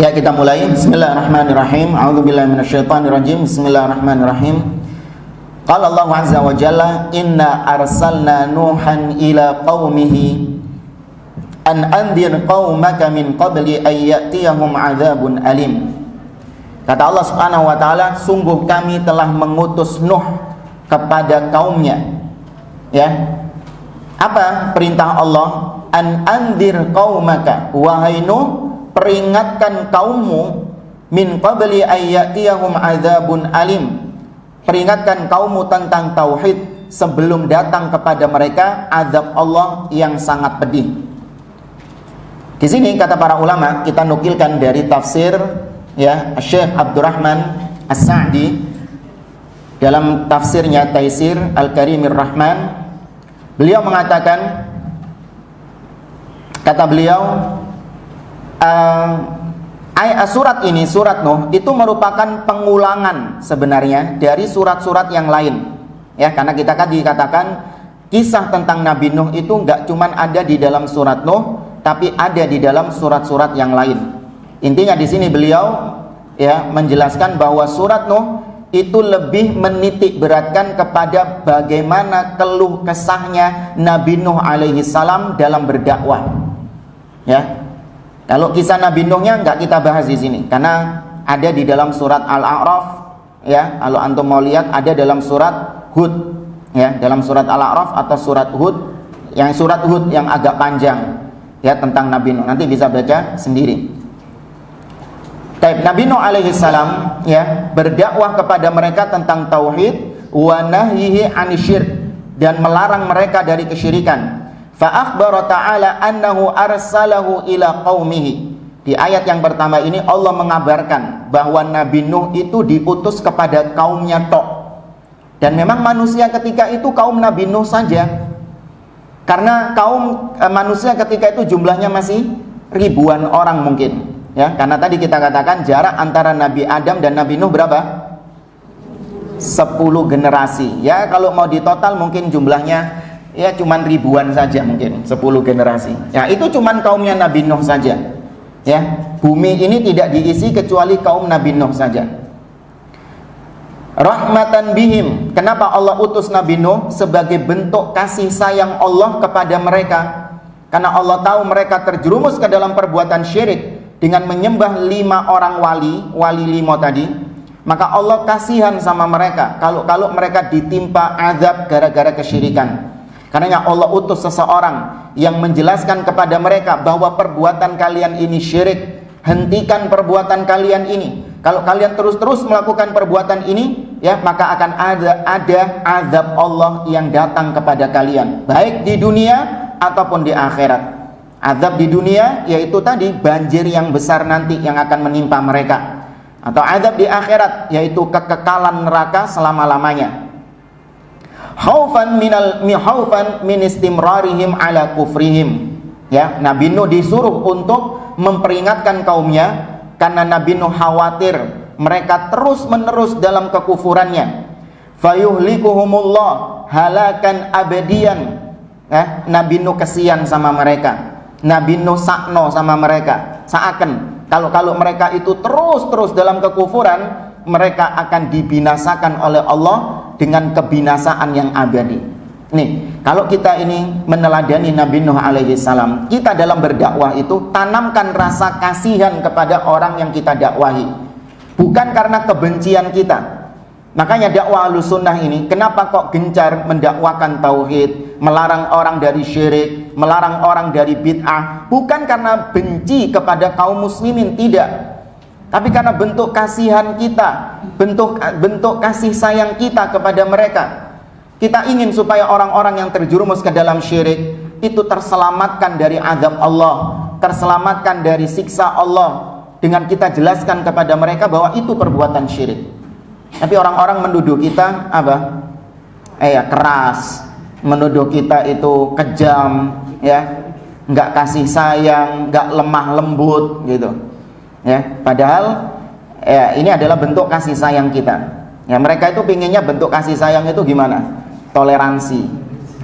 Ya, kita mulai. Bismillahirrahmanirrahim. A'udzubillahi minasyaitonirrajim. Bismillahirrahmanirrahim. Qala Allah azza wa jalla, "Inna arsalna Nuhan ila qaumihi an anzir qaumaka min qabli an ya'tiyahum 'adzabun alim." Kata Allah Subhanahu wa taala, sungguh kami telah mengutus Nuh kepada kaumnya. Ya. Apa perintah Allah? an andzir qaumaka, wahai Nuh, peringatkan kaummu, min qabli ayyatiyahum adzabun alim, peringatkan kaummu tentang tauhid sebelum datang kepada mereka azab Allah yang sangat pedih. Di sini kata para ulama, kita nukilkan dari tafsir ya Syekh Abdurrahman As-Sa'di dalam tafsirnya Taisir Al-Karimir Rahman. Beliau mengatakan, kata beliau, surat ini, surat Nuh, itu merupakan pengulangan sebenarnya dari surat-surat yang lain. Ya, karena kita kan dikatakan kisah tentang Nabi Nuh itu enggak cuman ada di dalam surat Nuh, tapi ada di dalam surat-surat yang lain. Intinya di sini beliau ya menjelaskan bahwa surat Nuh itu lebih menitik beratkan kepada bagaimana keluh kesahnya Nabi Nuh alaihi salam dalam berdakwah. Ya. Kalau kisah Nabi Nuhnya enggak kita bahas di sini karena ada di dalam surat Al-A'raf ya. Kalau antum mau lihat ada dalam surat Hud ya, dalam surat Al-A'raf atau surat Hud, yang surat Hud yang agak panjang ya tentang Nabi Nuh. Nanti bisa baca sendiri. Nabi Nuh alaihi salam ya berdakwah kepada mereka tentang tauhid wa nahyihi anisyirk, dan melarang mereka dari kesyirikan. Fa akhbara ta'ala annahu arsalahu ila qaumihi. Di ayat yang pertama ini Allah mengabarkan bahwa Nabi Nuh itu diutus kepada kaumnya tok. Dan memang manusia ketika itu kaum Nabi Nuh saja. Karena kaum manusia ketika itu jumlahnya masih ribuan orang mungkin. Ya, karena tadi kita katakan jarak antara Nabi Adam dan Nabi Nuh berapa? 10 generasi. Ya, kalau mau ditotal mungkin jumlahnya ya cuman ribuan saja mungkin, 10 generasi. Ya, itu cuman kaumnya Nabi Nuh saja. Ya, bumi ini tidak diisi kecuali kaum Nabi Nuh saja. Rahmatan bihim. Kenapa Allah utus Nabi Nuh? Sebagai bentuk kasih sayang Allah kepada mereka. Karena Allah tahu mereka terjerumus ke dalam perbuatan syirik dengan menyembah 5 orang wali 5 tadi. Maka Allah kasihan sama mereka kalau mereka ditimpa azab gara-gara kesyirikan. Karenanya Allah utus seseorang yang menjelaskan kepada mereka bahwa perbuatan kalian ini syirik. Hentikan perbuatan kalian ini. Kalau kalian terus-terus melakukan perbuatan ini, ya maka akan ada azab Allah yang datang kepada kalian, baik di dunia ataupun di akhirat. Azab di dunia yaitu tadi banjir yang besar nanti yang akan menimpa mereka, atau azab di akhirat yaitu kekekalan neraka selama-lamanya. Khaufan min istimrarihim ala kufrihim. Ya, Nabi Nuh disuruh untuk memperingatkan kaumnya karena Nabi Nuh khawatir mereka terus-menerus dalam kekufurannya. Fayuhlikuhumullah halakan abadian. Nabi Nuh kesian sama mereka. Nabi Nuh sakno sama mereka. Seakan kalau mereka itu terus dalam kekufuran, mereka akan dibinasakan oleh Allah dengan kebinasaan yang abadi. Nih, kalau kita ini meneladani Nabi Nuh alaihi salam, kita dalam berdakwah itu tanamkan rasa kasihan kepada orang yang kita dakwahi, bukan karena kebencian kita. Makanya dakwah Ahlussunnah ini kenapa kok gencar mendakwakan tauhid, melarang orang dari syirik, melarang orang dari bid'ah, bukan karena benci kepada kaum muslimin, tidak. Tapi karena bentuk kasihan kita, bentuk kasih sayang kita kepada mereka. Kita ingin supaya orang-orang yang terjerumus ke dalam syirik itu terselamatkan dari azab Allah, terselamatkan dari siksa Allah, dengan kita jelaskan kepada mereka bahwa itu perbuatan syirik. Tapi orang-orang menuduh kita apa? Keras, menuduh kita itu kejam, ya, nggak kasih sayang, nggak lemah lembut, gitu. Ya, padahal ini adalah bentuk kasih sayang kita. Ya, mereka itu pinginnya bentuk kasih sayang itu gimana? Toleransi.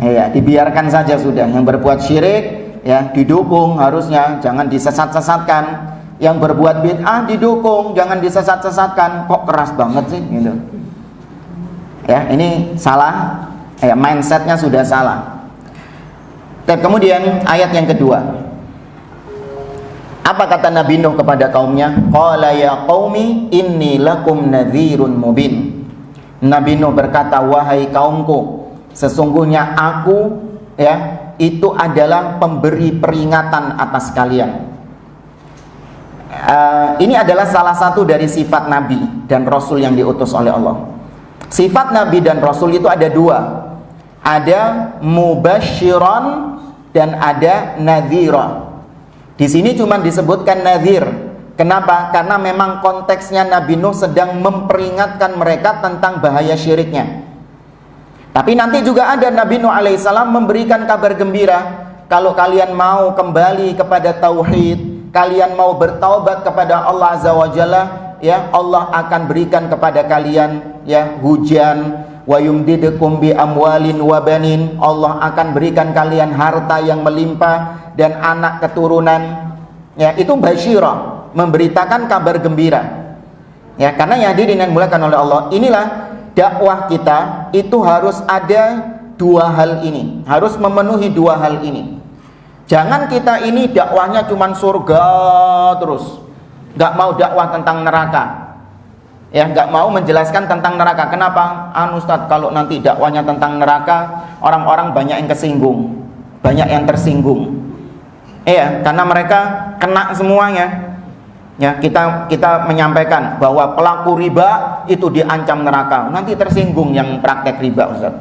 Ya, dibiarkan saja sudah. Yang berbuat syirik ya didukung harusnya, jangan disesat-sesatkan. Yang berbuat bid'ah didukung, jangan disesat-sesatkan. Kok keras banget sih gitu. Ya, ini salah. Ya, mindsetnya sudah salah. Kemudian ayat yang kedua. Apa kata Nabi Nuh kepada kaumnya? Qala ya qaumi inni lakum nadhirun mubin. Nabi Nuh berkata, wahai kaumku, sesungguhnya aku itu adalah pemberi peringatan atas kalian. Ini adalah salah satu dari sifat Nabi dan Rasul yang diutus oleh Allah. Sifat Nabi dan Rasul itu ada dua. Ada mubasyiron dan ada nadhira. Di sini cuma disebutkan nadhir. Kenapa? Karena memang konteksnya Nabi Nuh sedang memperingatkan mereka tentang bahaya syiriknya. Tapi nanti juga ada Nabi Nuh alaihissalam memberikan kabar gembira. Kalau kalian mau kembali kepada tauhid, kalian mau bertaubat kepada Allah Azza wa Jalla, ya, Allah akan berikan kepada kalian, ya, hujan, wa yumdidukum bi amwalin wa banin. Allah akan berikan kalian harta yang melimpah dan anak keturunan. Ya, itu basyirah, memberitakan kabar gembira. Ya, karena yang hadirin yang dimuliakan oleh Allah, inilah dakwah kita itu harus ada dua hal ini, harus memenuhi dua hal ini. Jangan kita ini dakwahnya cuman surga terus, nggak mau dakwah tentang neraka, ya, nggak mau menjelaskan tentang neraka. Kenapa? Ustadz, kalau nanti dakwahnya tentang neraka, orang-orang banyak yang kesinggung, banyak yang tersinggung, ya, karena mereka kena semuanya. Ya, kita menyampaikan bahwa pelaku riba itu diancam neraka. Nanti tersinggung yang praktek riba, Ustaz.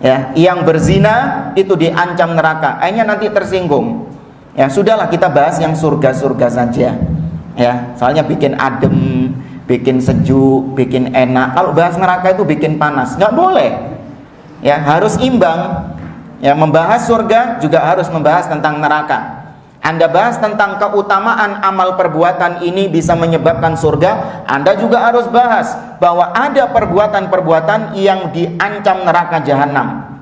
Ya, yang berzina itu diancam neraka. Akhirnya nanti tersinggung. Ya, sudahlah kita bahas yang surga-surga saja. Ya, soalnya bikin adem, bikin sejuk, bikin enak. Kalau bahas neraka itu bikin panas. Nggak boleh. Ya, harus imbang. Ya, membahas surga juga harus membahas tentang neraka. Anda bahas tentang keutamaan amal perbuatan ini bisa menyebabkan surga, Anda juga harus bahas bahwa ada perbuatan-perbuatan yang diancam neraka jahanam.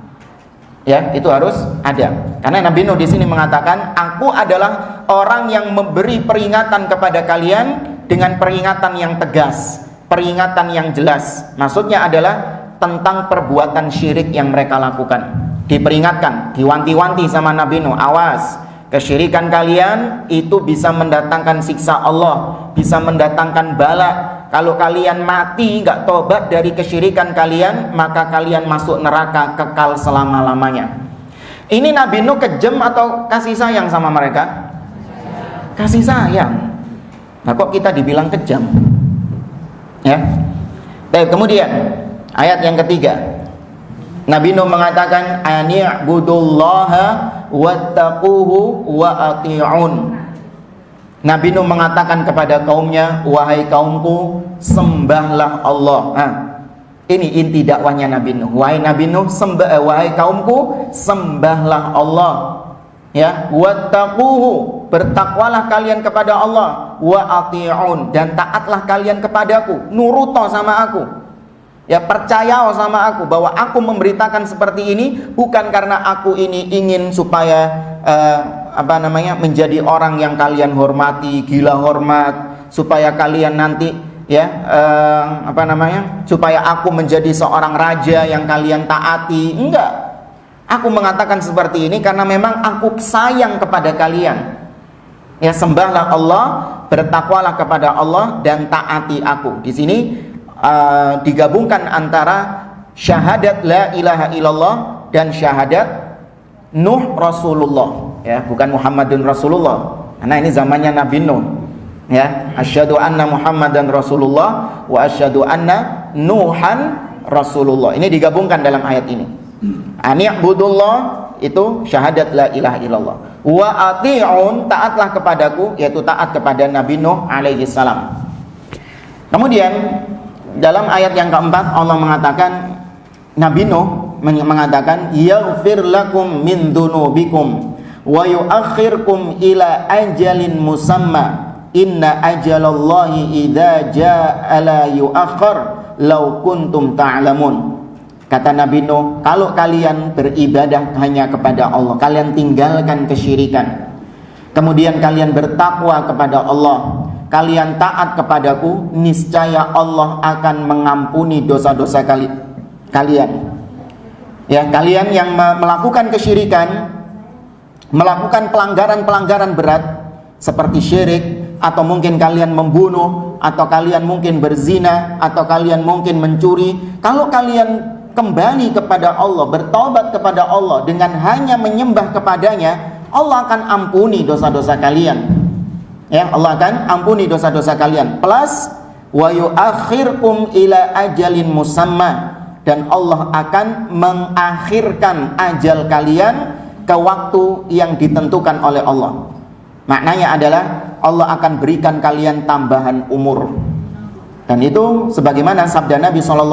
Ya, itu harus ada. Karena Nabi Nuh di sini mengatakan, aku adalah orang yang memberi peringatan kepada kalian dengan peringatan yang tegas, peringatan yang jelas. Maksudnya adalah tentang perbuatan syirik yang mereka lakukan. Diperingatkan, diwanti-wanti sama Nabi Nuh, awas. Kesyirikan kalian itu bisa mendatangkan siksa Allah, bisa mendatangkan bala. Kalau kalian mati nggak tobat dari kesyirikan kalian, maka kalian masuk neraka kekal selama-lamanya. Ini Nabi Nuh kejam atau kasih sayang sama mereka? Kasih sayang. Nah, kok kita dibilang kejam? Ya. Baik, kemudian ayat yang ketiga. Nabi Nuh mengatakan, ani'budullaha wattaquhu wa ati'un. Nabi Nuh mengatakan kepada kaumnya, wahai kaumku, sembahlah Allah. Ini inti dakwahnya Nabi Nuh. Wahai Nabi Nuh, wahai kaumku, sembahlah Allah. Ya, wattaquhu, bertakwalah kalian kepada Allah, wa ati'un, dan taatlah kalian kepadaku, nuruto sama aku. Ya, percaya sama aku bahwa aku memberitakan seperti ini bukan karena aku ini ingin supaya menjadi orang yang kalian hormati, gila hormat, supaya kalian nanti supaya aku menjadi seorang raja yang kalian taati. Enggak. Aku mengatakan seperti ini karena memang aku sayang kepada kalian. Ya, sembahlah Allah, bertakwalah kepada Allah dan taati aku. Di sini digabungkan antara syahadat la ilaha illallah dan syahadat Nuh Rasulullah, ya, bukan Muhammadun Rasulullah. Karena ini zamannya Nabi Nuh. Ya, asyhadu anna Muhammadan Rasulullah wa asyhadu anna Nuhan Rasulullah. Ini digabungkan dalam ayat ini. Ani'budullah itu syahadat la ilaha illallah. Wa ati'un, taatlah kepadaku, yaitu taat kepada Nabi Nuh alaihi salam. Kemudian dalam ayat yang keempat Allah mengatakan, Nabi Nuh mengatakan, yaghfir lakum min dunubikum wa yuakhirkum ila ajalin musamma inna ajalallahi idza jaa la yuakhir law kuntum ta'lamun. Kata Nabi Nuh, kalau kalian beribadah hanya kepada Allah, kalian tinggalkan kesyirikan, kemudian kalian bertakwa kepada Allah, kalian taat kepadaku, niscaya Allah akan mengampuni dosa-dosa kalian. Ya, kalian yang melakukan kesyirikan, melakukan pelanggaran-pelanggaran berat seperti syirik, atau mungkin kalian membunuh, atau kalian mungkin berzina, atau kalian mungkin mencuri. Kalau kalian kembali kepada Allah, bertobat kepada Allah dengan hanya menyembah kepadanya, Allah akan ampuni dosa-dosa kalian. Ya, Allah akan ampuni dosa-dosa kalian. Plus wa yuakhirkum ila ajalin musamma, dan Allah akan mengakhirkan ajal kalian ke waktu yang ditentukan oleh Allah. Maknanya adalah Allah akan berikan kalian tambahan umur. Dan itu sebagaimana sabda Nabi SAW,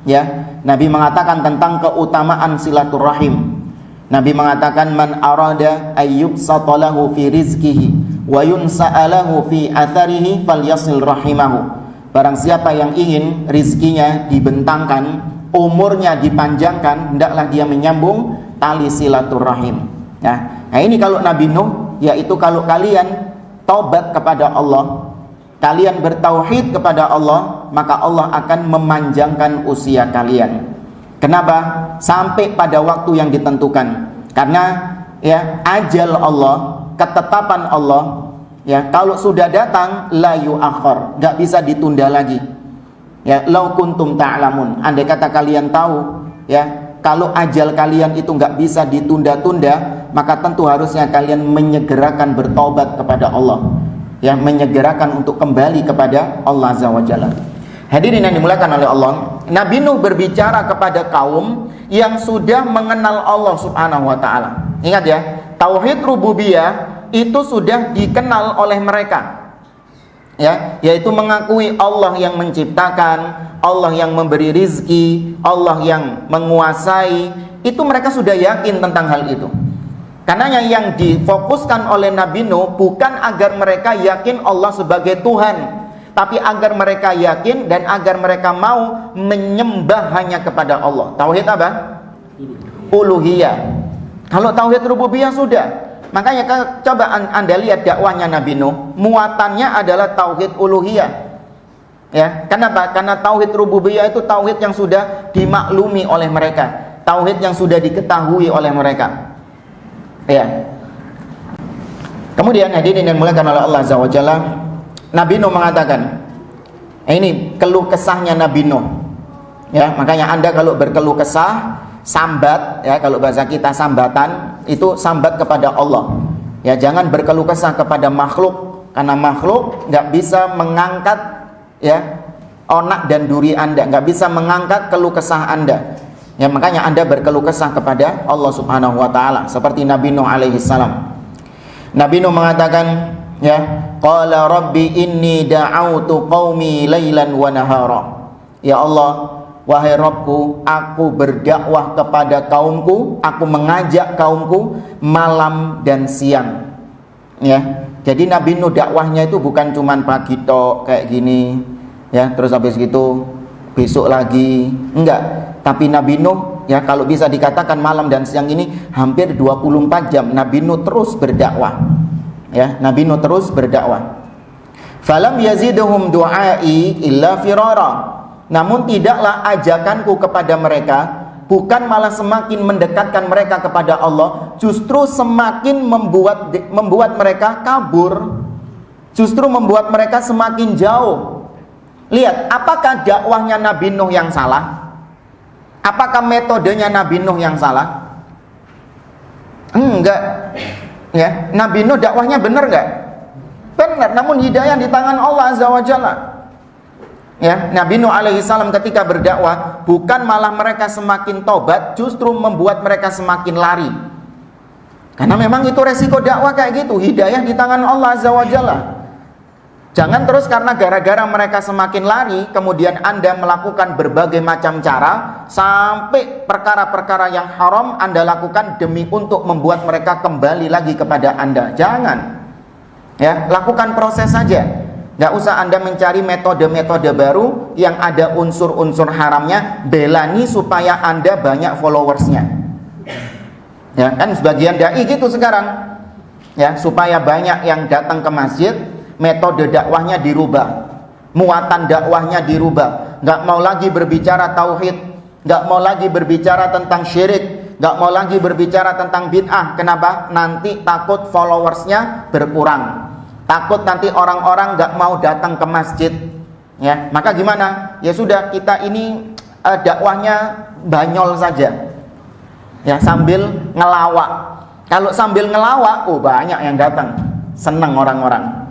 ya, Nabi mengatakan tentang keutamaan silaturahim. Nabi mengatakan man arada ayyub satalahu fi rizkihi wa yunsa'alahu fi atharihi falyasil rahimahu. Barang siapa yang ingin rizkinya dibentangkan, umurnya dipanjangkan, hendaklah dia menyambung tali silaturahim. Nah ini kalau Nabi Nuh, yaitu kalau kalian taubat kepada Allah, kalian bertauhid kepada Allah, maka Allah akan memanjangkan usia kalian. Kenapa? Sampai pada waktu yang ditentukan. Karena ya ajal Allah, ketetapan Allah, ya kalau sudah datang la yu'akhir, enggak bisa ditunda lagi. Ya, lau kuntum ta'lamun, andai kata kalian tahu, ya, kalau ajal kalian itu enggak bisa ditunda-tunda, maka tentu harusnya kalian menyegerakan bertobat kepada Allah. Ya, menyegerakan untuk kembali kepada Allah Azza wa Jalla. Hadirin yang dimuliakan oleh Allah, Nabi Nuh berbicara kepada kaum yang sudah mengenal Allah Subhanahu wa taala. Ingat ya, tauhid rububiyah itu sudah dikenal oleh mereka. Ya, yaitu mengakui Allah yang menciptakan, Allah yang memberi rizki, Allah yang menguasai, itu mereka sudah yakin tentang hal itu. Karenanya yang difokuskan oleh Nabi Nuh bukan agar mereka yakin Allah sebagai Tuhan, tapi agar mereka yakin dan agar mereka mau menyembah hanya kepada Allah. Tauhid apa? Uluhiyah. Kalau tauhid rububiyah sudah. Makanya coba Anda lihat dakwahnya Nabi Nuh, muatannya adalah tauhid uluhiyah. Ya, kenapa? Karena tauhid rububiyah itu tauhid yang sudah dimaklumi oleh mereka, tauhid yang sudah diketahui oleh mereka. Ya. Kemudian hadirin yang dimuliakan oleh Allah Azza wa Jalla, Nabi Nuh mengatakan, ini keluh kesahnya Nabi Nuh. Ya, makanya Anda kalau berkeluh kesah, sambat, ya, kalau bahasa kita sambatan, itu sambat kepada Allah. Ya, jangan berkeluh kesah kepada makhluk, karena makhluk nggak bisa mengangkat, ya, onak dan duri Anda, nggak bisa mengangkat keluh kesah Anda. Ya, makanya Anda berkeluh kesah kepada Allah Subhanahu wa taala seperti Nabi Nuh alaihi salam. Nabi Nuh mengatakan, ya, qala rabbi inni da'autu qaumi lailan wa nahara. Ya Allah, wahai Rabbku, aku berdakwah kepada kaumku, aku mengajak kaumku malam dan siang. Ya, jadi Nabi Nuh dakwahnya itu bukan cuman pagi tok kayak gini, ya, terus habis gitu besok lagi, enggak. Tapi Nabi Nuh, ya, kalau bisa dikatakan malam dan siang ini hampir 24 jam Nabi Nuh terus berdakwah. Ya, Nabi Nuh terus berdakwah. Falam yaziduhum du'ai illa firara. Namun tidaklah ajakanku kepada mereka bukan malah semakin mendekatkan mereka kepada Allah, justru semakin membuat mereka kabur, justru membuat mereka semakin jauh. Lihat, apakah dakwahnya Nabi Nuh yang salah? Apakah metodenya Nabi Nuh yang salah? Enggak. Ya, Nabi Nuh dakwahnya benar enggak? Benar, namun hidayah di tangan Allah Azza wa Jalla. Ya, Nabi Nuh alaihi salam ketika berdakwah bukan malah mereka semakin tobat, justru membuat mereka semakin lari. Karena memang itu resiko dakwah kayak gitu, hidayah di tangan Allah Azza wa Jalla. Jangan terus karena gara-gara mereka semakin lari, kemudian Anda melakukan berbagai macam cara sampai perkara-perkara yang haram Anda lakukan demi untuk membuat mereka kembali lagi kepada Anda. Jangan. Ya, lakukan proses saja. Nggak usah Anda mencari metode-metode baru yang ada unsur-unsur haramnya, belani supaya Anda banyak followersnya. Ya, kan sebagian dai gitu sekarang. Ya, supaya banyak yang datang ke masjid, metode dakwahnya dirubah, muatan dakwahnya dirubah, nggak mau lagi berbicara tauhid, nggak mau lagi berbicara tentang syirik, nggak mau lagi berbicara tentang bid'ah. Kenapa? Nanti takut followersnya berkurang, takut nanti orang-orang nggak mau datang ke masjid. Ya, maka gimana? Ya sudah, kita ini dakwahnya banyol saja, ya, sambil ngelawak. Kalau sambil ngelawak, banyak yang datang, seneng orang-orang.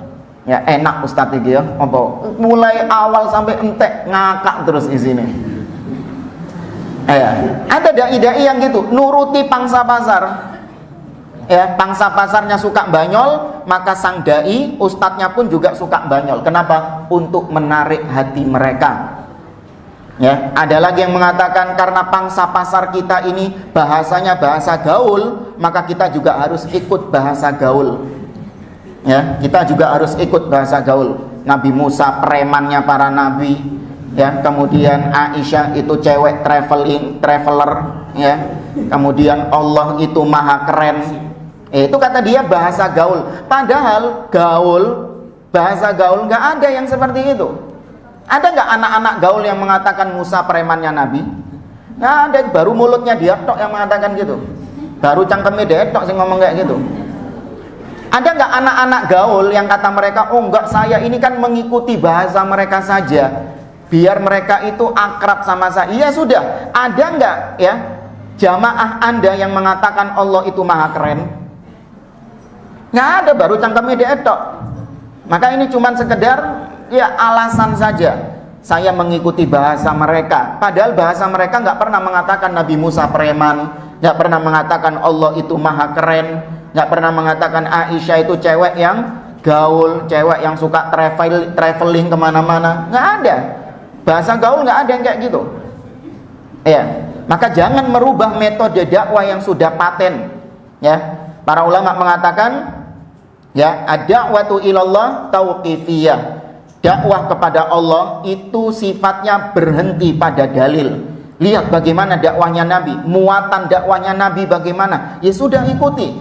Ya enak Ustadz iki ya, apa? Mulai awal sampai entek ngakak terus di sini. Ya, ada dai-dai yang gitu, nuruti pangsa pasar. Ya, pangsa pasarnya suka banyol, maka sang dai, ustadznya pun juga suka banyol. Kenapa? Untuk menarik hati mereka. Ya, ada lagi yang mengatakan karena pangsa pasar kita ini bahasanya bahasa gaul, maka kita juga harus ikut bahasa gaul. Ya, kita juga harus ikut bahasa gaul. Nabi Musa premannya para nabi, ya, kemudian Aisyah itu cewek traveler, ya, kemudian Allah itu maha keren. Itu kata dia bahasa gaul. Padahal gaul, bahasa gaul nggak ada yang seperti itu. Ada nggak anak-anak gaul yang mengatakan Musa premannya Nabi? Nggak ada. Baru mulutnya dia tok yang mengatakan gitu. Baru cangkemnya dia tok sih ngomong kayak gitu. Ada nggak anak-anak gaul yang kata mereka, oh nggak, saya ini kan mengikuti bahasa mereka saja, biar mereka itu akrab sama saya. Iya sudah. Ada nggak ya jamaah Anda yang mengatakan Allah itu maha keren? Nggak ada, baru cangkemnya dia tok. Maka ini cuman sekedar ya alasan saja saya mengikuti bahasa mereka. Padahal bahasa mereka nggak pernah mengatakan Nabi Musa preman, nggak pernah mengatakan Allah itu maha keren, nggak pernah mengatakan Aisyah itu cewek yang gaul, cewek yang suka traveling kemana-mana. Nggak ada. Bahasa gaul nggak ada yang kayak gitu. Ya, maka jangan merubah metode dakwah yang sudah paten. Ya, para ulama mengatakan, ya, ad-da'watu ilallah tauqifiyah. Dakwah kepada Allah itu sifatnya berhenti pada dalil. Lihat bagaimana dakwahnya Nabi, muatan dakwahnya Nabi bagaimana, ya sudah ikuti.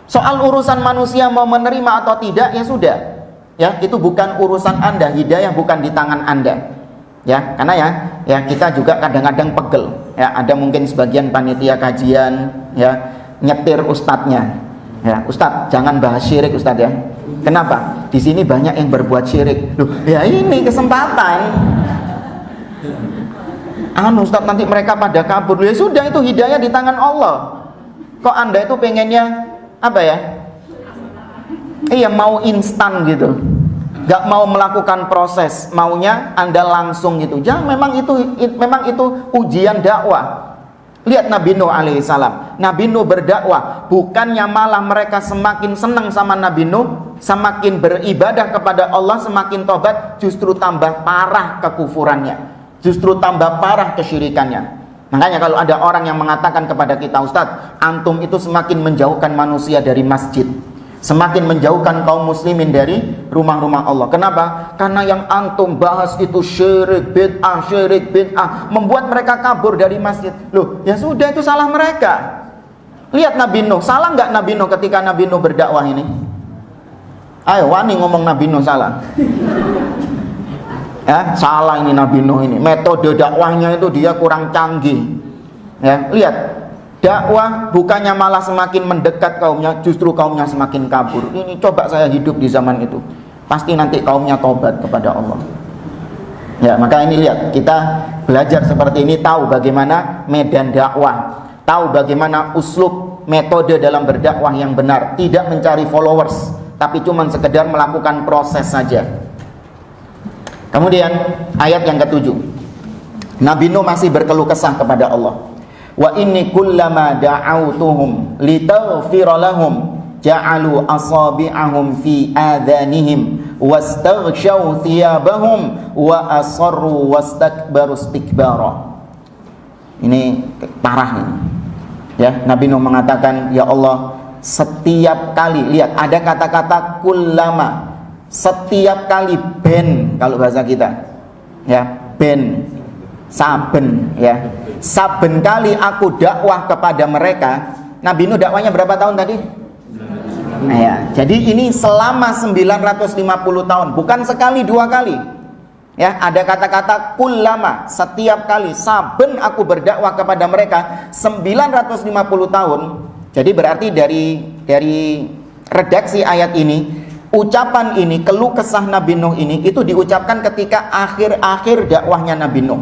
Soal urusan manusia mau menerima atau tidak, ya sudah. Ya, itu bukan urusan Anda, hidayah bukan di tangan Anda. Ya, karena ya kita juga kadang-kadang pegel. Ya, ada mungkin sebagian panitia kajian ya nyetir ustadznya. Ya, Ustadz, jangan bahas syirik Ustadz ya. Kenapa? Di sini banyak yang berbuat syirik. Loh, ya ini kesempatan. Ustadz, nanti mereka pada kabur. Ya sudah, itu hidayah di tangan Allah. Kok Anda itu pengennya apa ya? Iya, mau instan gitu. Gak mau melakukan proses, maunya Anda langsung gitu. Jangan, memang itu ujian dakwah. Lihat Nabi Nuh alaihissalam. Nabi Nuh berdakwah, bukannya malah mereka semakin senang sama Nabi Nuh, semakin beribadah kepada Allah, semakin tobat, justru tambah parah kekufurannya, justru tambah parah kesyirikannya. Makanya kalau ada orang yang mengatakan kepada kita, Ustadz, antum itu semakin menjauhkan manusia dari masjid, semakin menjauhkan kaum muslimin dari rumah-rumah Allah. Kenapa? Karena yang antum bahas itu syirik bid'ah, membuat mereka kabur dari masjid. Loh, ya sudah, itu salah mereka. Lihat Nabi Nuh, salah nggak Nabi Nuh ketika Nabi Nuh berdakwah ini? Ayo, wani ngomong Nabi Nuh salah. Ya, salah ini Nabi Nuh ini. Metode dakwahnya itu dia kurang canggih. Ya, lihat. Dakwah bukannya malah semakin mendekat kaumnya, justru kaumnya semakin kabur. Ini coba saya hidup di zaman itu, pasti nanti kaumnya tobat kepada Allah. Ya, maka ini lihat, kita belajar seperti ini, tahu bagaimana medan dakwah, tahu bagaimana uslub metode dalam berdakwah yang benar, tidak mencari followers, tapi cuma sekedar melakukan proses saja. Kemudian ayat yang ke-7, Nabi Nuh masih berkeluh kesah kepada Allah. Wa inni kullama da'awtuhum litaghfira lahum ja'alu asabi'ahum fi adhanihim wastaghshaw thiyabahum wa asarru wastakbaru istikbara. Ini parah ini. Ya, Nabi Nuh mengatakan, ya Allah, setiap kali, lihat ada kata-kata kullama, setiap kali, ben kalau bahasa kita. Ya, ben, saben, ya. Saben kali aku dakwah kepada mereka. Nabi Nuh dakwahnya berapa tahun tadi? Ya, jadi ini selama 950 tahun, bukan sekali dua kali. Ya, ada kata-kata kullama, setiap kali, saben aku berdakwah kepada mereka 950 tahun. Jadi berarti dari redaksi ayat ini, ucapan ini, keluh kesah Nabi Nuh ini itu diucapkan ketika akhir-akhir dakwahnya Nabi Nuh.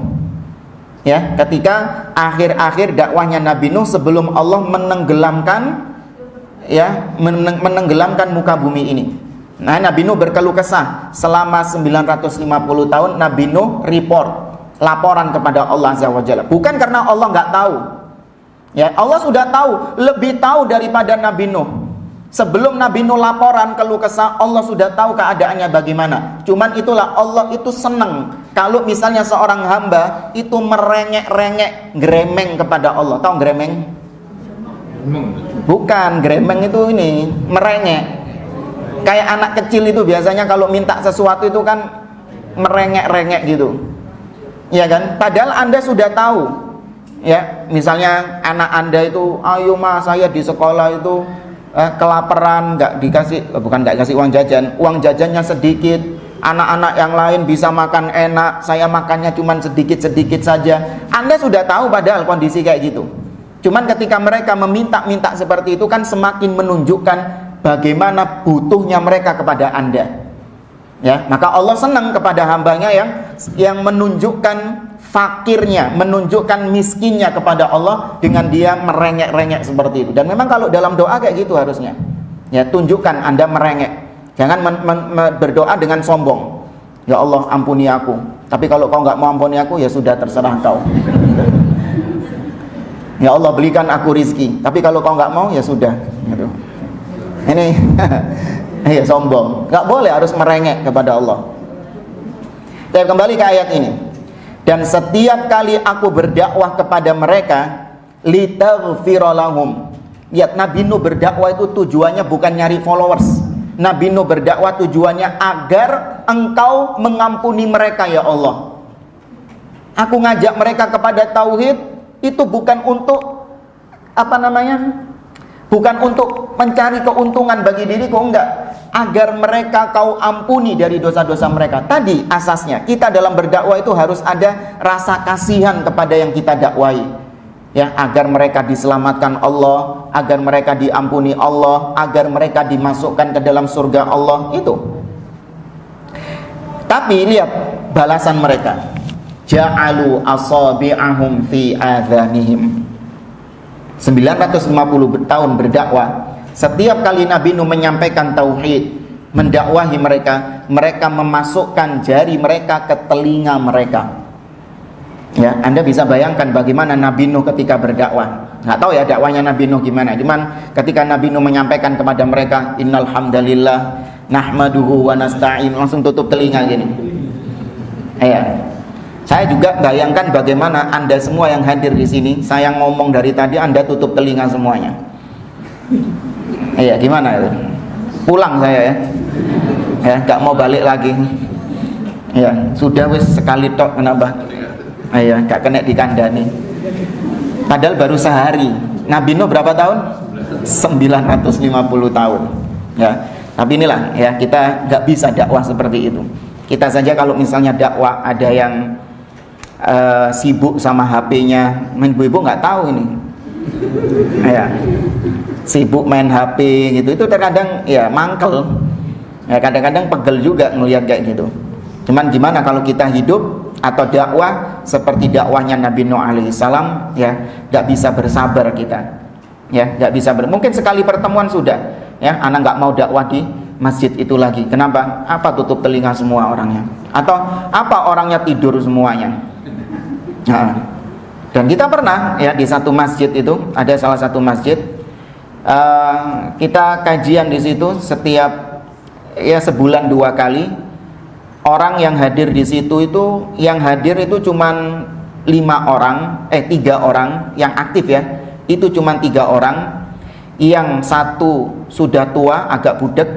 Ya, ketika akhir-akhir dakwahnya Nabi Nuh sebelum Allah menenggelamkan menenggelamkan muka bumi ini. Nah, Nabi Nuh berkeluh kesah selama 950 tahun. Nabi Nuh laporan kepada Allah Azza wa Jalla. Bukan karena Allah nggak tahu. Ya, Allah sudah tahu, lebih tahu daripada Nabi Nuh. Sebelum Nabi Nuh laporan keluh kesah, Allah sudah tahu keadaannya bagaimana. Cuman itulah Allah itu senang kalau misalnya seorang hamba itu merengek-rengek, gremeng kepada Allah. Tahu gremeng? Bukan, gremeng itu ini, merengek. Kayak anak kecil itu biasanya kalau minta sesuatu itu kan merengek-rengek gitu. Iya kan? Padahal Anda sudah tahu. Ya, misalnya anak Anda itu, ayo mas, saya di sekolah itu kelaparan, nggak dikasih uang jajan, uang jajannya sedikit, anak-anak yang lain bisa makan enak, saya makannya cuma sedikit-sedikit saja. Anda sudah tahu padahal kondisi kayak gitu. Cuman ketika mereka meminta-minta seperti itu kan semakin menunjukkan bagaimana butuhnya mereka kepada Anda. Ya, maka Allah senang kepada hambanya yang menunjukkan fakirnya, menunjukkan miskinnya kepada Allah dengan dia merengek-rengek seperti itu. Dan memang kalau dalam doa kayak gitu harusnya. Ya, tunjukkan Anda merengek. Jangan berdoa dengan sombong. Ya Allah, ampuni aku. Tapi kalau kau nggak mau ampuni aku, ya sudah, terserah kau. Ya Allah, belikan aku rizki. Tapi kalau kau nggak mau, ya sudah. Gitu. Ini ya sombong. Nggak boleh, harus merengek kepada Allah. Saya kembali ke ayat ini. Dan setiap kali aku berdakwah kepada mereka, litaghfira lahum. Lihat, Nabi Nuh berdakwah itu tujuannya bukan nyari followers. Nabi Nuh berdakwah tujuannya agar engkau mengampuni mereka ya Allah. Aku ngajak mereka kepada tauhid itu bukan untuk bukan untuk mencari keuntungan bagi diriku, enggak. Agar mereka kau ampuni dari dosa-dosa mereka. Tadi asasnya, kita dalam berdakwah itu harus ada rasa kasihan kepada yang kita dakwai. Ya, agar mereka diselamatkan Allah, agar mereka diampuni Allah, agar mereka dimasukkan ke dalam surga Allah itu. Tapi lihat balasan mereka. Ja'alu asabi'ahum fi adhanihim. 950 tahun berdakwah. Setiap kali Nabi Nuh menyampaikan tauhid, mendakwahi mereka, mereka memasukkan jari mereka ke telinga mereka. Ya, Anda bisa bayangkan bagaimana Nabi Nuh ketika berdakwah. Nggak tahu ya dakwahnya Nabi Nuh gimana. Cuman ketika Nabi Nuh menyampaikan kepada mereka, innal hamdalillah nahmaduhu wa nasta'in, langsung tutup telinga gini. Ya. Saya juga bayangkan bagaimana Anda semua yang hadir di sini, saya ngomong dari tadi Anda tutup telinga semuanya. Iya, gimana itu? Pulang saya ya. Ya, nggak mau balik lagi. Ya, sudah wis sekali tok kenapa? Iya, nggak kena dikandani. Padahal baru sehari. Nabi Nuh berapa tahun? 950 tahun. Ya, tapi inilah ya, kita nggak bisa dakwah seperti itu. Kita saja kalau misalnya dakwah ada yang sibuk sama HP-nya, ibu-ibu nggak tahu ini. Ya. Sibuk main HP gitu, itu terkadang ya mangkel ya, kadang-kadang pegel juga ngelihat kayak gitu. Cuman gimana kalau kita hidup atau dakwah seperti dakwahnya Nabi Nuh alaihissalam, ya nggak bisa bersabar kita, ya nggak bisa mungkin sekali pertemuan sudah, ya anak nggak mau dakwah di masjid itu lagi. Kenapa? Apa tutup telinga semua orangnya? Atau apa orangnya tidur semuanya? Nah, dan kita pernah ya di satu masjid itu, ada salah satu masjid. Kita kajian di situ setiap ya sebulan 2 kali. Orang yang hadir di situ itu, yang hadir itu cuman 3 orang yang aktif ya. Itu cuman 3 orang. Yang satu sudah tua, agak budek.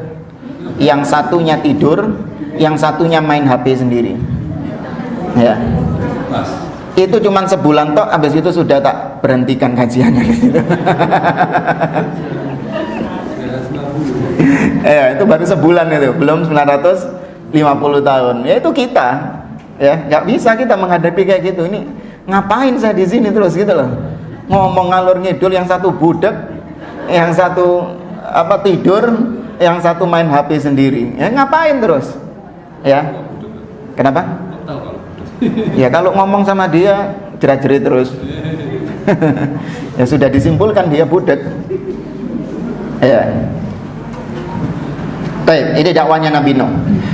Yang satunya tidur, yang satunya main HP sendiri. Ya. Itu cuma sebulan tok, habis itu sudah tak berhentikan kajiannya gitu. Ya, itu baru sebulan itu, belum 950 tahun. Ya itu kita, ya nggak bisa kita menghadapi kayak gitu. Ini ngapain saya di sini terus gitu loh, ngomong ngalur ngidul, yang satu budek, yang satu tidur, yang satu main HP sendiri. Ya ngapain terus? Ya, kenapa? Ya kalau ngomong sama dia jerat-jerit terus. Ya sudah disimpulkan dia budak. Ya. Baik, ini dakwanya Nabi Nuh.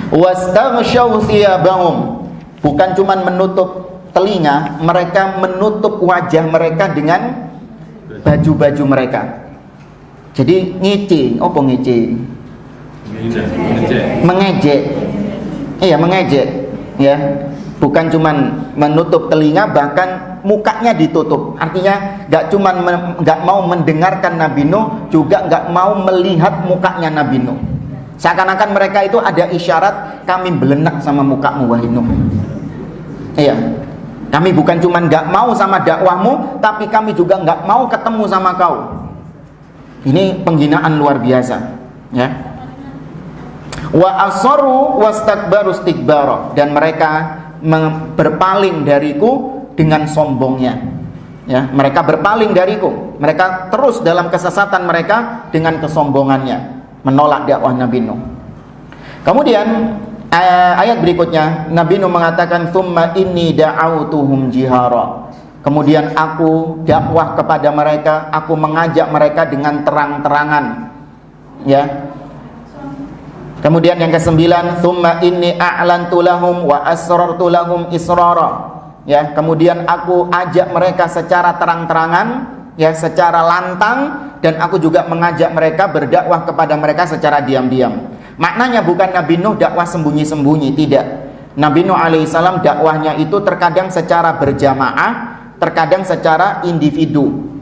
Wastaghshaw thiyabahum. Bukan cuman menutup telinga, mereka menutup wajah mereka dengan baju-baju mereka. Jadi ngece, apa ngece? Mengejek. Iya, mengejek, ya. Bukan cuman menutup telinga, bahkan mukanya ditutup. Artinya nggak mau mendengarkan Nabi Nuh, juga nggak mau melihat mukanya Nabi Nuh. Seakan-akan mereka itu ada isyarat, kami belenak sama mukamu wahai Nuh. Iya, kami bukan cuman nggak mau sama dakwahmu, tapi kami juga nggak mau ketemu sama kau. Ini penghinaan luar biasa, ya. Wa asarru wastakbaru istikbara, dan mereka berpaling dariku dengan sombongnya, ya. Mereka berpaling dariku, mereka terus dalam kesesatan mereka dengan kesombongannya, menolak dakwah Nabi Nuh. Kemudian ayat berikutnya Nabi Nuh mengatakan tsumma inni da'autuhum jihara. Kemudian aku dakwah kepada mereka, aku mengajak mereka dengan terang-terangan, ya. Kemudian yang ke-9, tsumma inni a'lantu lahum wa asrartu lahum israra. Ya, kemudian aku ajak mereka secara terang-terangan, ya, secara lantang, dan aku juga mengajak mereka berdakwah kepada mereka secara diam-diam. Maknanya bukan Nabi Nuh dakwah sembunyi-sembunyi, tidak. Nabi Nuh alaihissalam dakwahnya itu terkadang secara berjamaah, terkadang secara individu.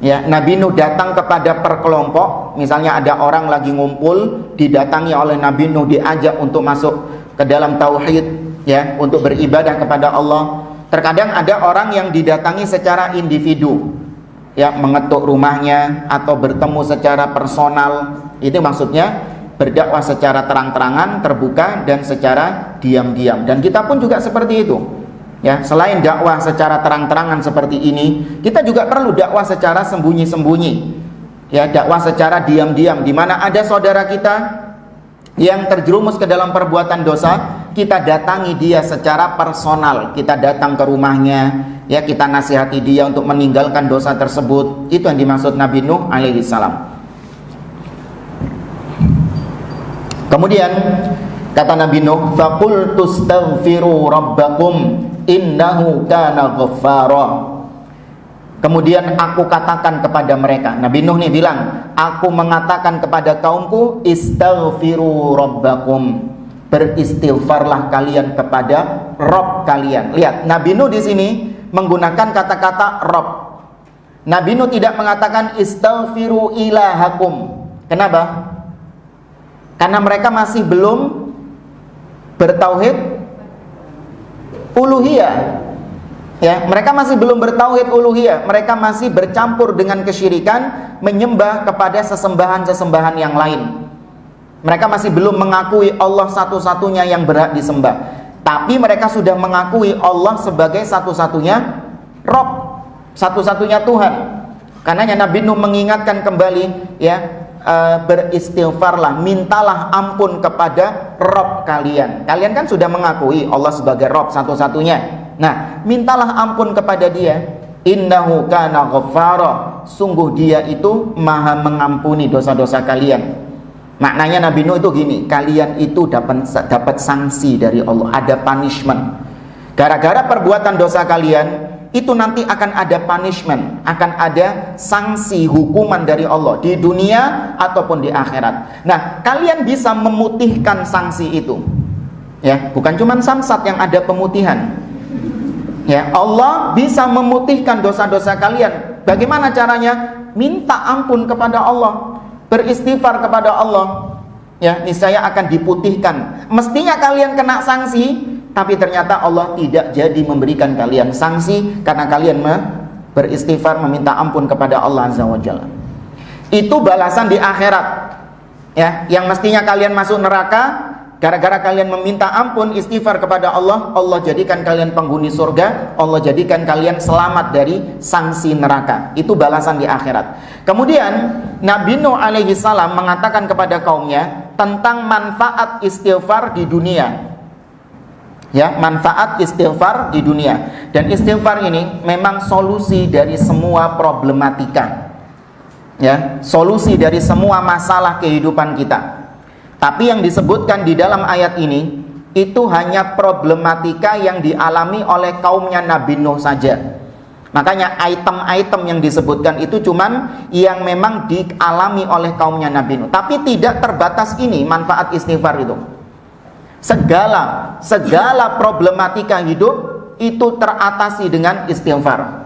Ya, Nabi Nuh datang kepada perkelompok, misalnya ada orang lagi ngumpul, didatangi oleh Nabi Nuh, diajak untuk masuk ke dalam tauhid, ya, untuk beribadah kepada Allah. Terkadang ada orang yang didatangi secara individu, ya, mengetuk rumahnya atau bertemu secara personal. Itu maksudnya berdakwah secara terang-terangan, terbuka, dan secara diam-diam. Dan kita pun juga seperti itu. Ya, selain dakwah secara terang-terangan seperti ini, kita juga perlu dakwah secara sembunyi-sembunyi. Ya, dakwah secara diam-diam, di mana ada saudara kita yang terjerumus ke dalam perbuatan dosa, kita datangi dia secara personal. Kita datang ke rumahnya, ya, kita nasihati dia untuk meninggalkan dosa tersebut. Itu yang dimaksud Nabi Nuh alaihi salam. Kemudian kata Nabi Nuh, faqultu astaghfiru rabbakum innahu kana ghaffara. Kemudian aku katakan kepada mereka, Nabi Nuh nih bilang, aku mengatakan kepada kaumku, istaghfiru rabbakum, beristighfarlah kalian kepada Rabb kalian. Lihat, Nabi Nuh di sini menggunakan kata-kata Rabb. Nabi Nuh tidak mengatakan istaghfiru ilahakum. Kenapa? Karena mereka masih belum bertauhid uluhiyah. Ya, mereka masih belum bertauhid uluhiyah. Mereka masih bercampur dengan kesyirikan, menyembah kepada sesembahan-sesembahan yang lain. Mereka masih belum mengakui Allah satu-satunya yang berhak disembah. Tapi mereka sudah mengakui Allah sebagai satu-satunya Rabb, satu-satunya Tuhan. Karenanya Nabi Nuh mengingatkan kembali, ya, beristighfarlah, mintalah ampun kepada Rabb kalian. Kalian kan sudah mengakui Allah sebagai Rabb satu-satunya. Nah, mintalah ampun kepada dia. Innahu kana ghaffara, sungguh dia itu maha mengampuni dosa-dosa kalian. Maknanya Nabi Nuh itu gini, kalian itu dapat sanksi dari Allah, ada punishment. Gara-gara perbuatan dosa kalian, itu nanti akan ada punishment, akan ada sanksi hukuman dari Allah di dunia ataupun di akhirat. Nah, kalian bisa memutihkan sanksi itu. Ya, bukan cuma samsat yang ada pemutihan. Ya, Allah bisa memutihkan dosa-dosa kalian. Bagaimana caranya? Minta ampun kepada Allah, beristighfar kepada Allah. Ya, niscaya akan diputihkan. Mestinya kalian kena sanksi, tapi ternyata Allah tidak jadi memberikan kalian sanksi karena kalian beristighfar, meminta ampun kepada Allah Azza wa Jalla. Itu balasan di akhirat. Ya, yang mestinya kalian masuk neraka, gara-gara kalian meminta ampun, istighfar kepada Allah, Allah jadikan kalian penghuni surga, Allah jadikan kalian selamat dari sanksi neraka. Itu balasan di akhirat. Kemudian Nabi Nuh alaihi salam mengatakan kepada kaumnya tentang manfaat istighfar di dunia. Ya, manfaat istighfar di dunia. Dan istighfar ini memang solusi dari semua problematika. Ya, solusi dari semua masalah kehidupan kita. Tapi yang disebutkan di dalam ayat ini itu hanya problematika yang dialami oleh kaumnya Nabi Nuh saja. Makanya item-item yang disebutkan itu cuman yang memang dialami oleh kaumnya Nabi Nuh. Tapi tidak terbatas ini manfaat istighfar itu. Segala problematika hidup itu teratasi dengan istighfar.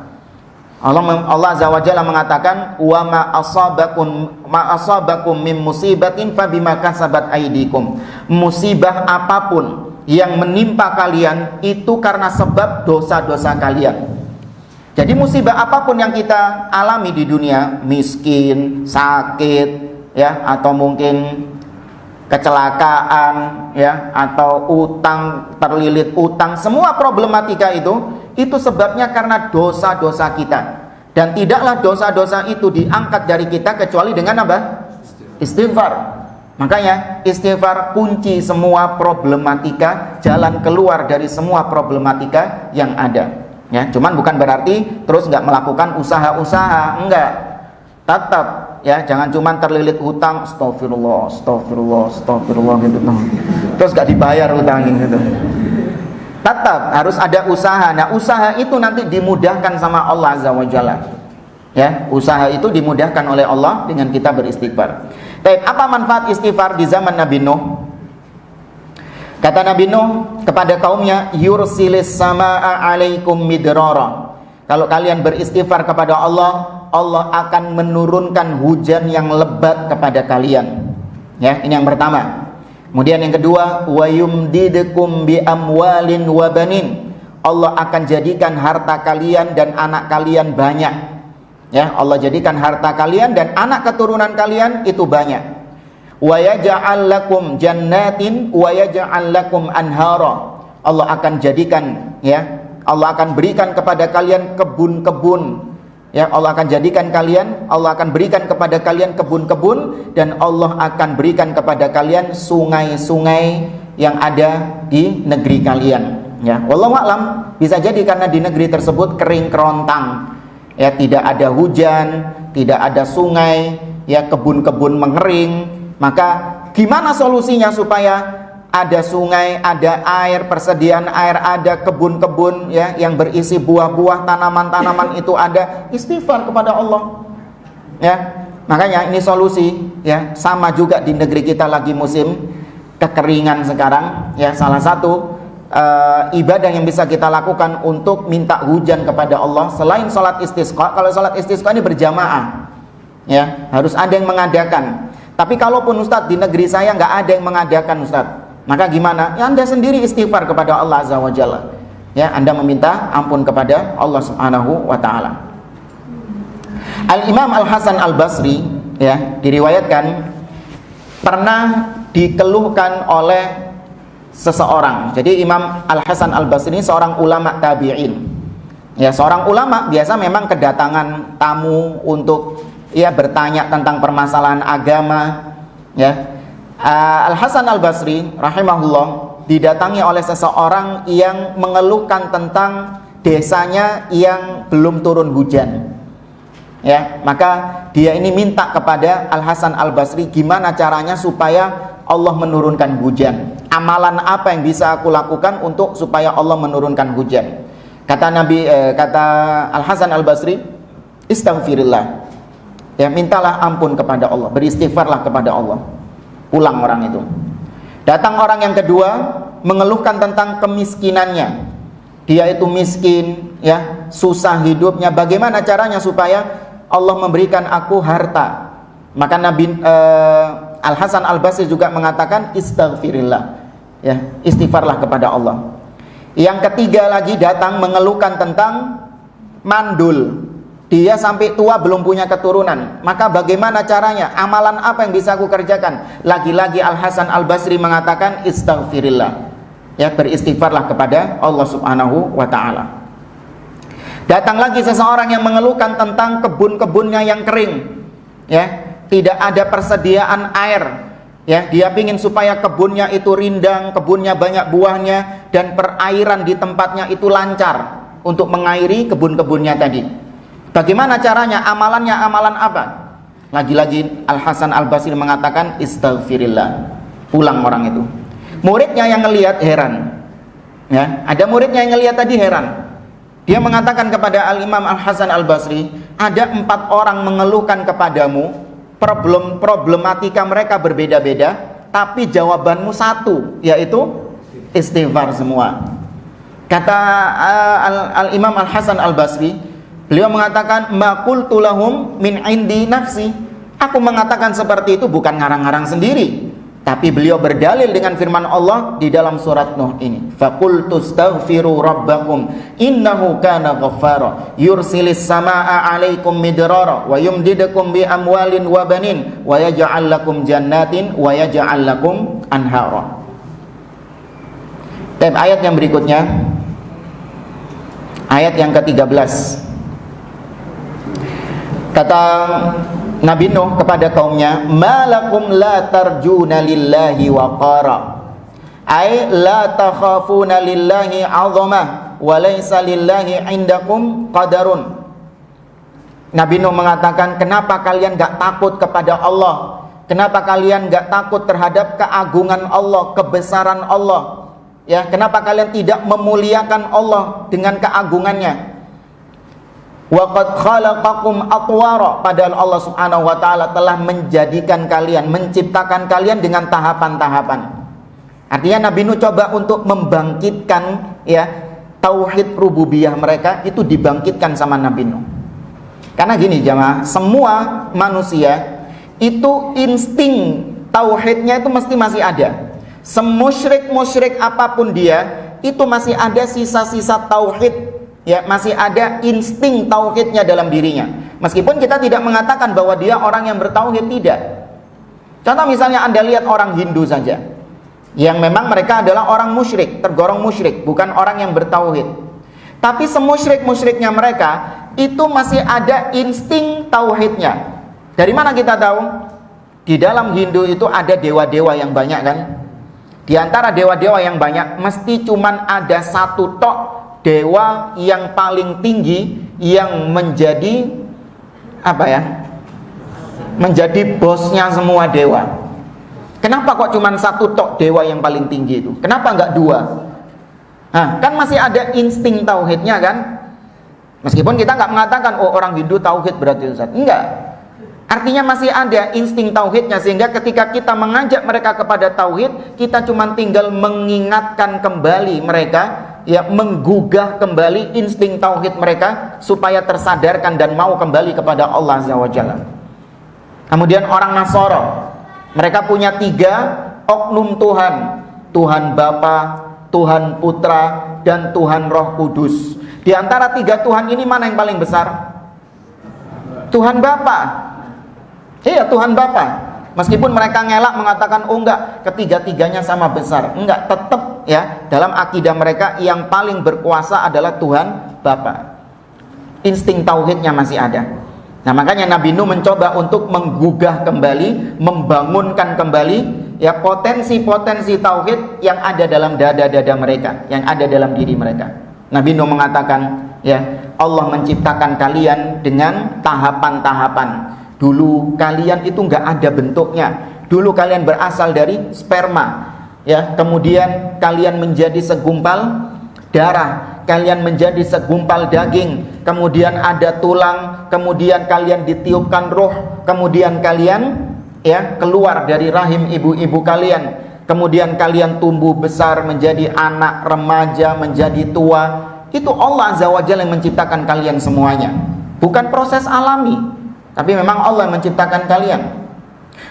Allah Azza wa Jalla mengatakan, wa ma asabakum min musibatin fabima kasabat aydikum. Musibah apapun yang menimpa kalian itu karena sebab dosa-dosa kalian. Jadi musibah apapun yang kita alami di dunia, miskin, sakit, ya, atau mungkin kecelakaan, ya, atau utang, terlilit utang, semua problematika itu sebabnya karena dosa-dosa kita. Dan tidaklah dosa-dosa itu diangkat dari kita kecuali dengan apa? Istighfar. Makanya istighfar kunci semua problematika, jalan keluar dari semua problematika yang ada. Ya, cuman bukan berarti terus nggak melakukan usaha-usaha, enggak. Tetap, ya, jangan cuma terlilit hutang, astagfirullah gitu, terus gak dibayar hutang gitu. Tetap harus ada usaha. Nah, usaha itu nanti dimudahkan sama Allah Azza wa Jalla. Ya, usaha itu dimudahkan oleh Allah dengan kita beristighfar. Baik, apa manfaat istighfar di zaman Nabi Nuh? Kata Nabi Nuh kepada kaumnya, yursilis samaa alaikum midrara. Kalau kalian beristighfar kepada Allah, Allah akan menurunkan hujan yang lebat kepada kalian. Ya, ini yang pertama. Kemudian yang kedua, wa yumdidukum bi amwalin wa banin. Allah akan jadikan harta kalian dan anak kalian banyak. Ya, Allah jadikan harta kalian dan anak keturunan kalian itu banyak. Wa yaj'al lakum jannatin wa yaj'al lakum anhara. Allah akan jadikan, ya, Allah akan berikan kepada kalian kebun-kebun. Ya, Allah akan berikan kepada kalian kebun-kebun, dan Allah akan berikan kepada kalian sungai-sungai yang ada di negeri kalian. Ya, wallahu a'lam, bisa jadi karena di negeri tersebut kering kerontang. Ya, tidak ada hujan, tidak ada sungai, ya, kebun-kebun mengering. Maka gimana solusinya supaya ada sungai, ada air, persediaan air, ada kebun-kebun, ya, yang berisi buah-buah, tanaman-tanaman itu ada? Istighfar kepada Allah. Ya, makanya ini solusi, ya. Sama juga di negeri kita lagi musim kekeringan sekarang, ya. Salah satu ibadah yang bisa kita lakukan untuk minta hujan kepada Allah selain sholat istisqa. Kalau sholat istisqa ini berjamaah, ya, harus ada yang mengadakan. Tapi kalaupun Ustadz di negeri saya nggak ada yang mengadakan, Ustadz, maka gimana? Ya, Anda sendiri istighfar kepada Allah Azza wa Jalla. Ya, Anda meminta ampun kepada Allah Subhanahu wa taala. Al-Imam Al-Hasan Al-Basri, ya, diriwayatkan pernah dikeluhkan oleh seseorang. Jadi Imam Al-Hasan Al-Basri ini seorang ulama tabi'in. Ya, seorang ulama biasa memang kedatangan tamu untuk, ya, bertanya tentang permasalahan agama, ya. Al-Hasan Al-Basri rahimahullah didatangi oleh seseorang yang mengeluhkan tentang desanya yang belum turun hujan. Ya, maka dia ini minta kepada Al-Hasan Al-Basri, gimana caranya supaya Allah menurunkan hujan? Amalan apa yang bisa aku lakukan untuk supaya Allah menurunkan hujan? Kata Al-Hasan Al-Basri, istaghfirillah. Ya, mintalah ampun kepada Allah, beristighfarlah kepada Allah. Pulang orang itu. Datang orang yang kedua mengeluhkan tentang kemiskinannya. Dia itu miskin, ya, susah hidupnya. Bagaimana caranya supaya Allah memberikan aku harta? Maka Nabi Al-Hasan Al-Basri juga mengatakan istaghfirillah. Ya, istighfarlah kepada Allah. Yang ketiga lagi datang mengeluhkan tentang mandul. Dia sampai tua belum punya keturunan. Maka bagaimana caranya? Amalan apa yang bisa aku kerjakan? Lagi-lagi Al-Hasan Al-Basri mengatakan istaghfirillah. Ya, beristighfarlah kepada Allah Subhanahu wa taala. Datang lagi seseorang yang mengeluhkan tentang kebun-kebunnya yang kering. Ya, tidak ada persediaan air. Ya, dia ingin supaya kebunnya itu rindang, kebunnya banyak buahnya, dan perairan di tempatnya itu lancar untuk mengairi kebun-kebunnya tadi. Bagaimana caranya? Amalannya amalan apa? Lagi-lagi Al Hasan Al Basri mengatakan istaghfirillah. Pulang orang itu. Muridnya yang ngelihat heran. Ya, ada muridnya yang ngelihat tadi heran. Dia mengatakan kepada Al Imam Al Hasan Al Basri, ada 4 orang mengeluhkan kepadamu, problematika mereka berbeda-beda, tapi jawabanmu satu, yaitu istighfar semua. Kata Al Imam Al Hasan Al Basri, beliau mengatakan, ma qultu lahum min indi nafsi. Aku mengatakan seperti itu bukan ngarang-ngarang sendiri, tapi beliau berdalil dengan firman Allah di dalam surat Nuh ini. Faqultu astaghfiru rabbakum innahu kana ghaffara yursilis samaa 'alaikum midrara wa yumdidukum bi amwalin wa banin wa yaj'al lakum jannatin wa yaj'al lakum anhara. Dan ayat yang berikutnya, ayat yang ke-13. Kata Nabi Nuh kepada kaumnya, malakum la tarjuna lillahi waqara, ay la takhafuna lillahi 'azamah wa laysa lillahi 'indakum qadarun. Nabi Nuh mengatakan, kenapa kalian gak takut kepada Allah? Kenapa kalian gak takut terhadap keagungan Allah, kebesaran Allah? Ya, kenapa kalian tidak memuliakan Allah dengan keagungannya? Wa qad khalaqakum atwara, padahal Allah Subhanahu wa taala telah menjadikan kalian, menciptakan kalian dengan tahapan-tahapan. Artinya Nabi Nuh coba untuk membangkitkan ya tauhid rububiyah mereka itu dibangkitkan sama Nabi Nuh. Karena gini jamaah, semua manusia itu insting tauhidnya itu mesti masih ada. Semusyrik-musyrik apapun dia, itu masih ada sisa-sisa tauhid, ya, masih ada insting tauhidnya dalam dirinya. Meskipun kita tidak mengatakan bahwa dia orang yang bertauhid, tidak. Contoh misalnya Anda lihat orang Hindu saja, yang memang mereka adalah orang musyrik, tergolong musyrik, bukan orang yang bertauhid. Tapi semusyrik-musyriknya mereka itu masih ada insting tauhidnya. Dari mana kita tahu? Di dalam Hindu itu ada dewa-dewa yang banyak kan? Di antara dewa-dewa yang banyak, mesti cuman ada satu tok dewa yang paling tinggi yang menjadi apa ya? Menjadi bosnya semua dewa. Kenapa kok cuman satu tok dewa yang paling tinggi itu? Kenapa enggak 2? Nah, kan masih ada insting tauhidnya kan? Meskipun kita enggak mengatakan oh orang Hindu tauhid berarti Ustaz. Enggak. Artinya masih ada insting tauhidnya, sehingga ketika kita mengajak mereka kepada tauhid, kita cuma tinggal mengingatkan kembali mereka, ya, menggugah kembali insting tauhid mereka supaya tersadarkan dan mau kembali kepada Allah Azza wa Jalla. Kemudian orang Nasara, mereka punya 3 oknum Tuhan, Tuhan Bapa, Tuhan Putra, dan Tuhan Roh Kudus. Di antara 3 Tuhan ini mana yang paling besar? Tuhan Bapa. Iya, Tuhan Bapa. Meskipun mereka ngelak mengatakan oh enggak, ketiga-tiganya sama besar. Enggak, tetap ya dalam akidah mereka yang paling berkuasa adalah Tuhan Bapa. Insting tauhidnya masih ada. Nah, makanya Nabi Nuh mencoba untuk menggugah kembali, membangunkan kembali ya potensi-potensi tauhid yang ada dalam dada-dada mereka, yang ada dalam diri mereka. Nabi Nuh mengatakan, ya, Allah menciptakan kalian dengan tahapan-tahapan. Dulu kalian itu nggak ada bentuknya. Dulu kalian berasal dari sperma, ya. Kemudian kalian menjadi segumpal darah, kalian menjadi segumpal daging. Kemudian ada tulang. Kemudian kalian ditiupkan roh. Kemudian kalian, ya, keluar dari rahim ibu-ibu kalian. Kemudian kalian tumbuh besar menjadi anak, remaja, menjadi tua. Itu Allah Azza wa Jalla yang menciptakan kalian semuanya. Bukan proses alami. Tapi memang Allah yang menciptakan kalian.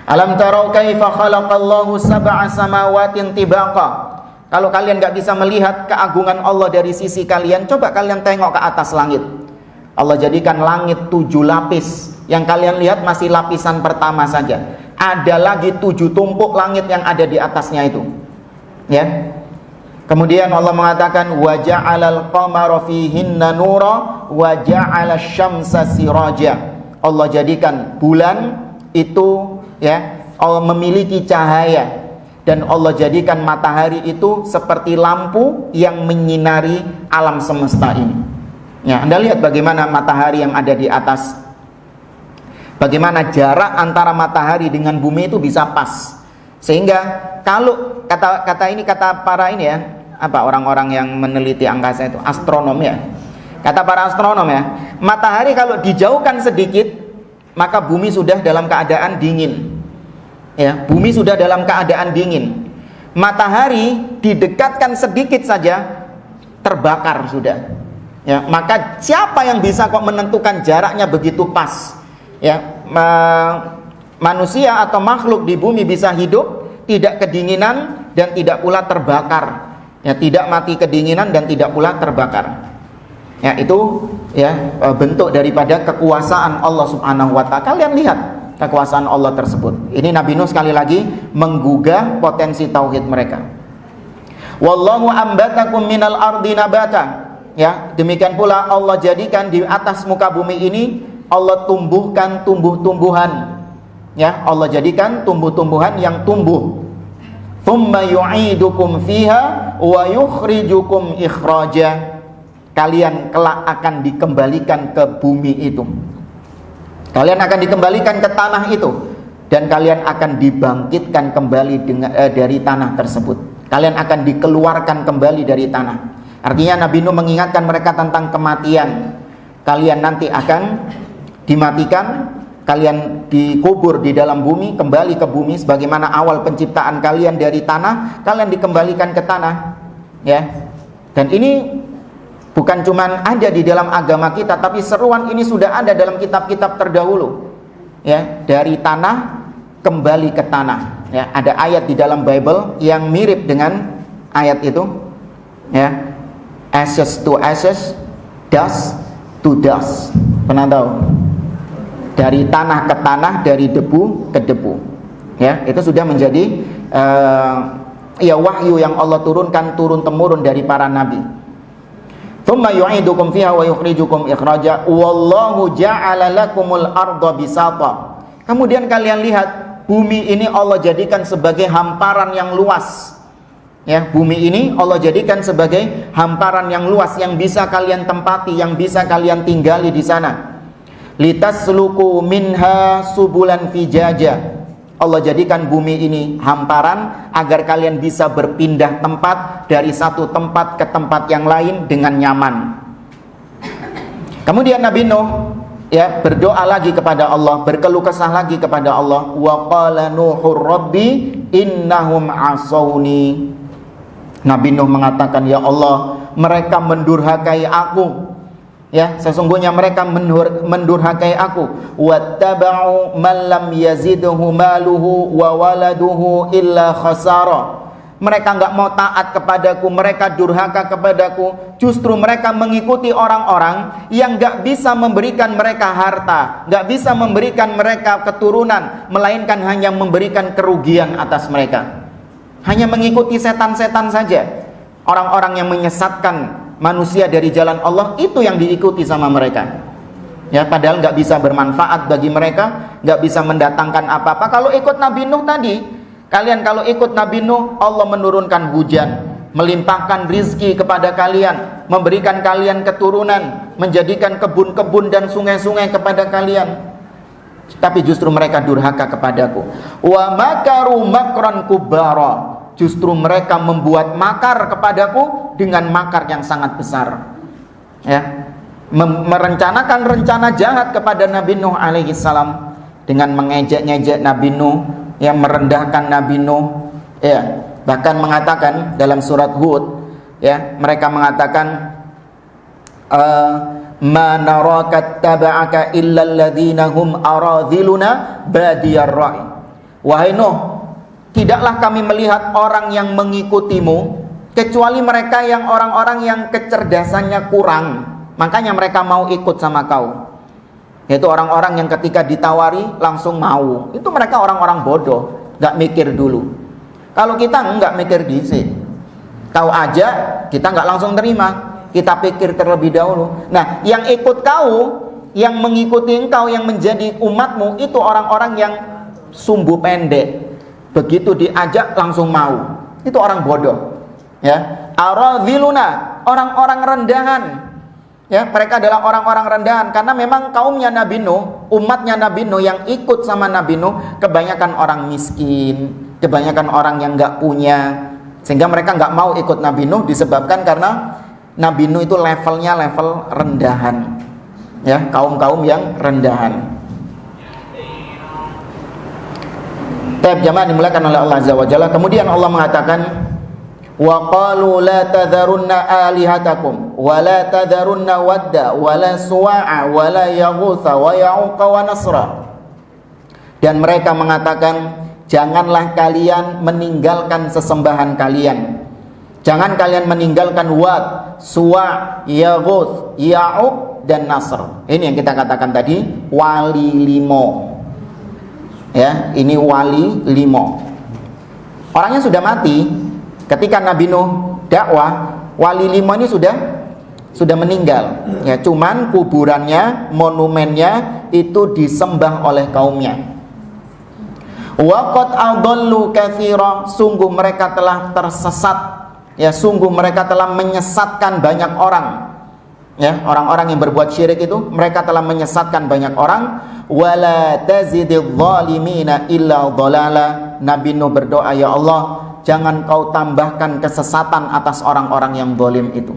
Alam tarau kaifa khalaqallahu sab'a samawatin tibaqa. Kalau kalian gak bisa melihat keagungan Allah dari sisi kalian, coba kalian tengok ke atas langit. Allah jadikan langit 7 lapis. Yang kalian lihat masih lapisan pertama saja. Ada lagi 7 tumpuk langit yang ada di atasnya itu. Ya. Kemudian Allah mengatakan wa ja'alal qamara fihinna nura wa ja'alash syamsa siraja. Allah jadikan bulan itu, ya, Allah memiliki cahaya. dan Allah jadikan matahari itu seperti lampu yang menyinari alam semesta ini. Ya, Anda lihat bagaimana matahari yang ada di atas, bagaimana jarak antara matahari dengan bumi itu bisa pas. Sehingga kalau kata para ini ya, apa orang-orang yang meneliti angkasa itu, astronom ya. Kata para astronom ya, matahari kalau dijauhkan sedikit, maka bumi sudah dalam keadaan dingin. Ya, bumi sudah dalam keadaan dingin. Matahari didekatkan sedikit saja terbakar sudah. Ya, maka siapa yang bisa kok menentukan jaraknya begitu pas? Ya, manusia atau makhluk di bumi bisa hidup tidak kedinginan dan tidak pula terbakar. Ya, tidak mati kedinginan dan tidak pula terbakar. Ya, itu ya bentuk daripada kekuasaan Allah Subhanahu wa taala. Kalian lihat kekuasaan Allah tersebut. Ini Nabi Nuh sekali lagi menggugah potensi tauhid mereka. Wallahu ambatakum minal ardi nabata. Ya, demikian pula Allah jadikan di atas muka bumi ini Allah tumbuhkan tumbuh-tumbuhan. Ya, Allah jadikan tumbuh-tumbuhan yang tumbuh. Tsumma yu'idukum fiha wa yukhrijukum ikhraja. Kalian kelak akan dikembalikan ke bumi itu. Kalian akan dikembalikan ke tanah itu dan kalian akan dibangkitkan kembali dari tanah tersebut. Kalian akan dikeluarkan kembali dari tanah. Artinya Nabi Nuh mengingatkan mereka tentang kematian. Kalian nanti akan dimatikan, kalian dikubur di dalam bumi, kembali ke bumi sebagaimana awal penciptaan kalian dari tanah, kalian dikembalikan ke tanah. Ya. Dan ini bukan cuma ada di dalam agama kita, tapi seruan ini sudah ada dalam kitab-kitab terdahulu. Ya, dari tanah kembali ke tanah. Ya, ada ayat di dalam Bible yang mirip dengan ayat itu. Ya, ashes to ashes, dust to dust. Pernah tahu? Dari tanah ke tanah, dari debu ke debu. Ya, itu sudah menjadi ya wahyu yang Allah turunkan turun temurun dari para nabi. Tsumma yu'idukum fiha wa yukhrijukum ikhraja wallahu ja'ala lakumul arda bisata. Kemudian kalian lihat bumi ini Allah jadikan sebagai hamparan yang luas. Ya, bumi ini Allah jadikan sebagai hamparan yang luas yang bisa kalian tempati, yang bisa kalian tinggali di sana. Litasluku minha subulan fijaja. Allah jadikan bumi ini hamparan agar kalian bisa berpindah tempat dari satu tempat ke tempat yang lain dengan nyaman. Kemudian Nabi Nuh ya berdoa lagi kepada Allah, berkeluh kesah lagi kepada Allah. Wa qala Nuhur Rabbi innahum asawni. Nabi Nuh mengatakan, ya Allah, mereka mendurhakai aku. Ya, sesungguhnya mereka mendurhakai aku. Wattaba'u man lam yazidhu maluhu wa waladuhu illa khasara. Mereka enggak mau taat kepadaku, mereka durhaka kepadaku. Justru mereka mengikuti orang-orang yang enggak bisa memberikan mereka harta, enggak bisa memberikan mereka keturunan, melainkan hanya memberikan kerugian atas mereka. Hanya mengikuti setan-setan saja. Orang-orang yang menyesatkan manusia dari jalan Allah itu yang diikuti sama mereka. Ya, padahal nggak bisa bermanfaat bagi mereka, nggak bisa mendatangkan apa-apa. Kalau ikut Nabi Nuh tadi, kalian kalau ikut Nabi Nuh, Allah menurunkan hujan, melimpahkan rizki kepada kalian, memberikan kalian keturunan, menjadikan kebun-kebun dan sungai-sungai kepada kalian. Tapi justru mereka durhaka kepadaku. Wa makaru makran kubara. Justru mereka membuat makar kepadaku dengan makar yang sangat besar. Ya, merencanakan rencana jahat kepada Nabi Nuh alaihi salam dengan mengejek-ngejek Nabi Nuh, yang merendahkan Nabi Nuh. Ya, bahkan mengatakan dalam surat Hud, ya, mereka mengatakan ma naraka taba'aka illa alladhina hum aradhiluna badiyar ra'i. Wahai Nuh, tidaklah kami melihat orang yang mengikutimu kecuali mereka yang orang-orang yang kecerdasannya kurang, makanya mereka mau ikut sama kau. Yaitu orang-orang yang ketika ditawari langsung mau. Itu mereka orang-orang bodoh, gak mikir dulu. Kalau kita enggak mikir disi, tahu aja kita enggak langsung terima, kita pikir terlebih dahulu. Nah, yang ikut kau, yang mengikuti engkau, yang menjadi umatmu, itu orang-orang yang sumbu pendek, begitu diajak langsung mau. Itu orang bodoh. Ya, aradhiluna, orang-orang rendahan. Ya, mereka adalah orang-orang rendahan karena memang kaumnya Nabi Nuh, umatnya Nabi Nuh yang ikut sama Nabi Nuh kebanyakan orang miskin, kebanyakan orang yang nggak punya, sehingga mereka nggak mau ikut Nabi Nuh disebabkan karena Nabi Nuh itu levelnya level rendahan. Ya, kaum-kaum yang rendahan. Taib jamaah dimuliakan oleh Allah Azza wa Jalla. Kemudian Allah mengatakan, wa qalu la tadharunna alihatakum wa la tadharunna wadda wa la suwa'a wa la yaghutha wa ya'uqa wa nasra. Dan mereka mengatakan, janganlah kalian meninggalkan sesembahan kalian. Jangan kalian meninggalkan Wad, Suwa', Yaghuth, Ya'uq dan Nasr. Ini yang kita katakan tadi, wali limo. Ya, ini wali limo. Orangnya sudah mati. Ketika Nabi Nuh dakwah, wali limo ini sudah meninggal. Ya, cuman kuburannya, monumennya itu disembah oleh kaumnya. Wa qad adallu katsira, sungguh mereka telah tersesat. Ya, sungguh mereka telah menyesatkan banyak orang. Ya, orang-orang yang berbuat syirik itu mereka telah menyesatkan banyak orang. Wala tazididz zalimina illa dhalala. Nabi Nuh berdoa, ya Allah, jangan kau tambahkan kesesatan atas orang-orang yang zalim itu.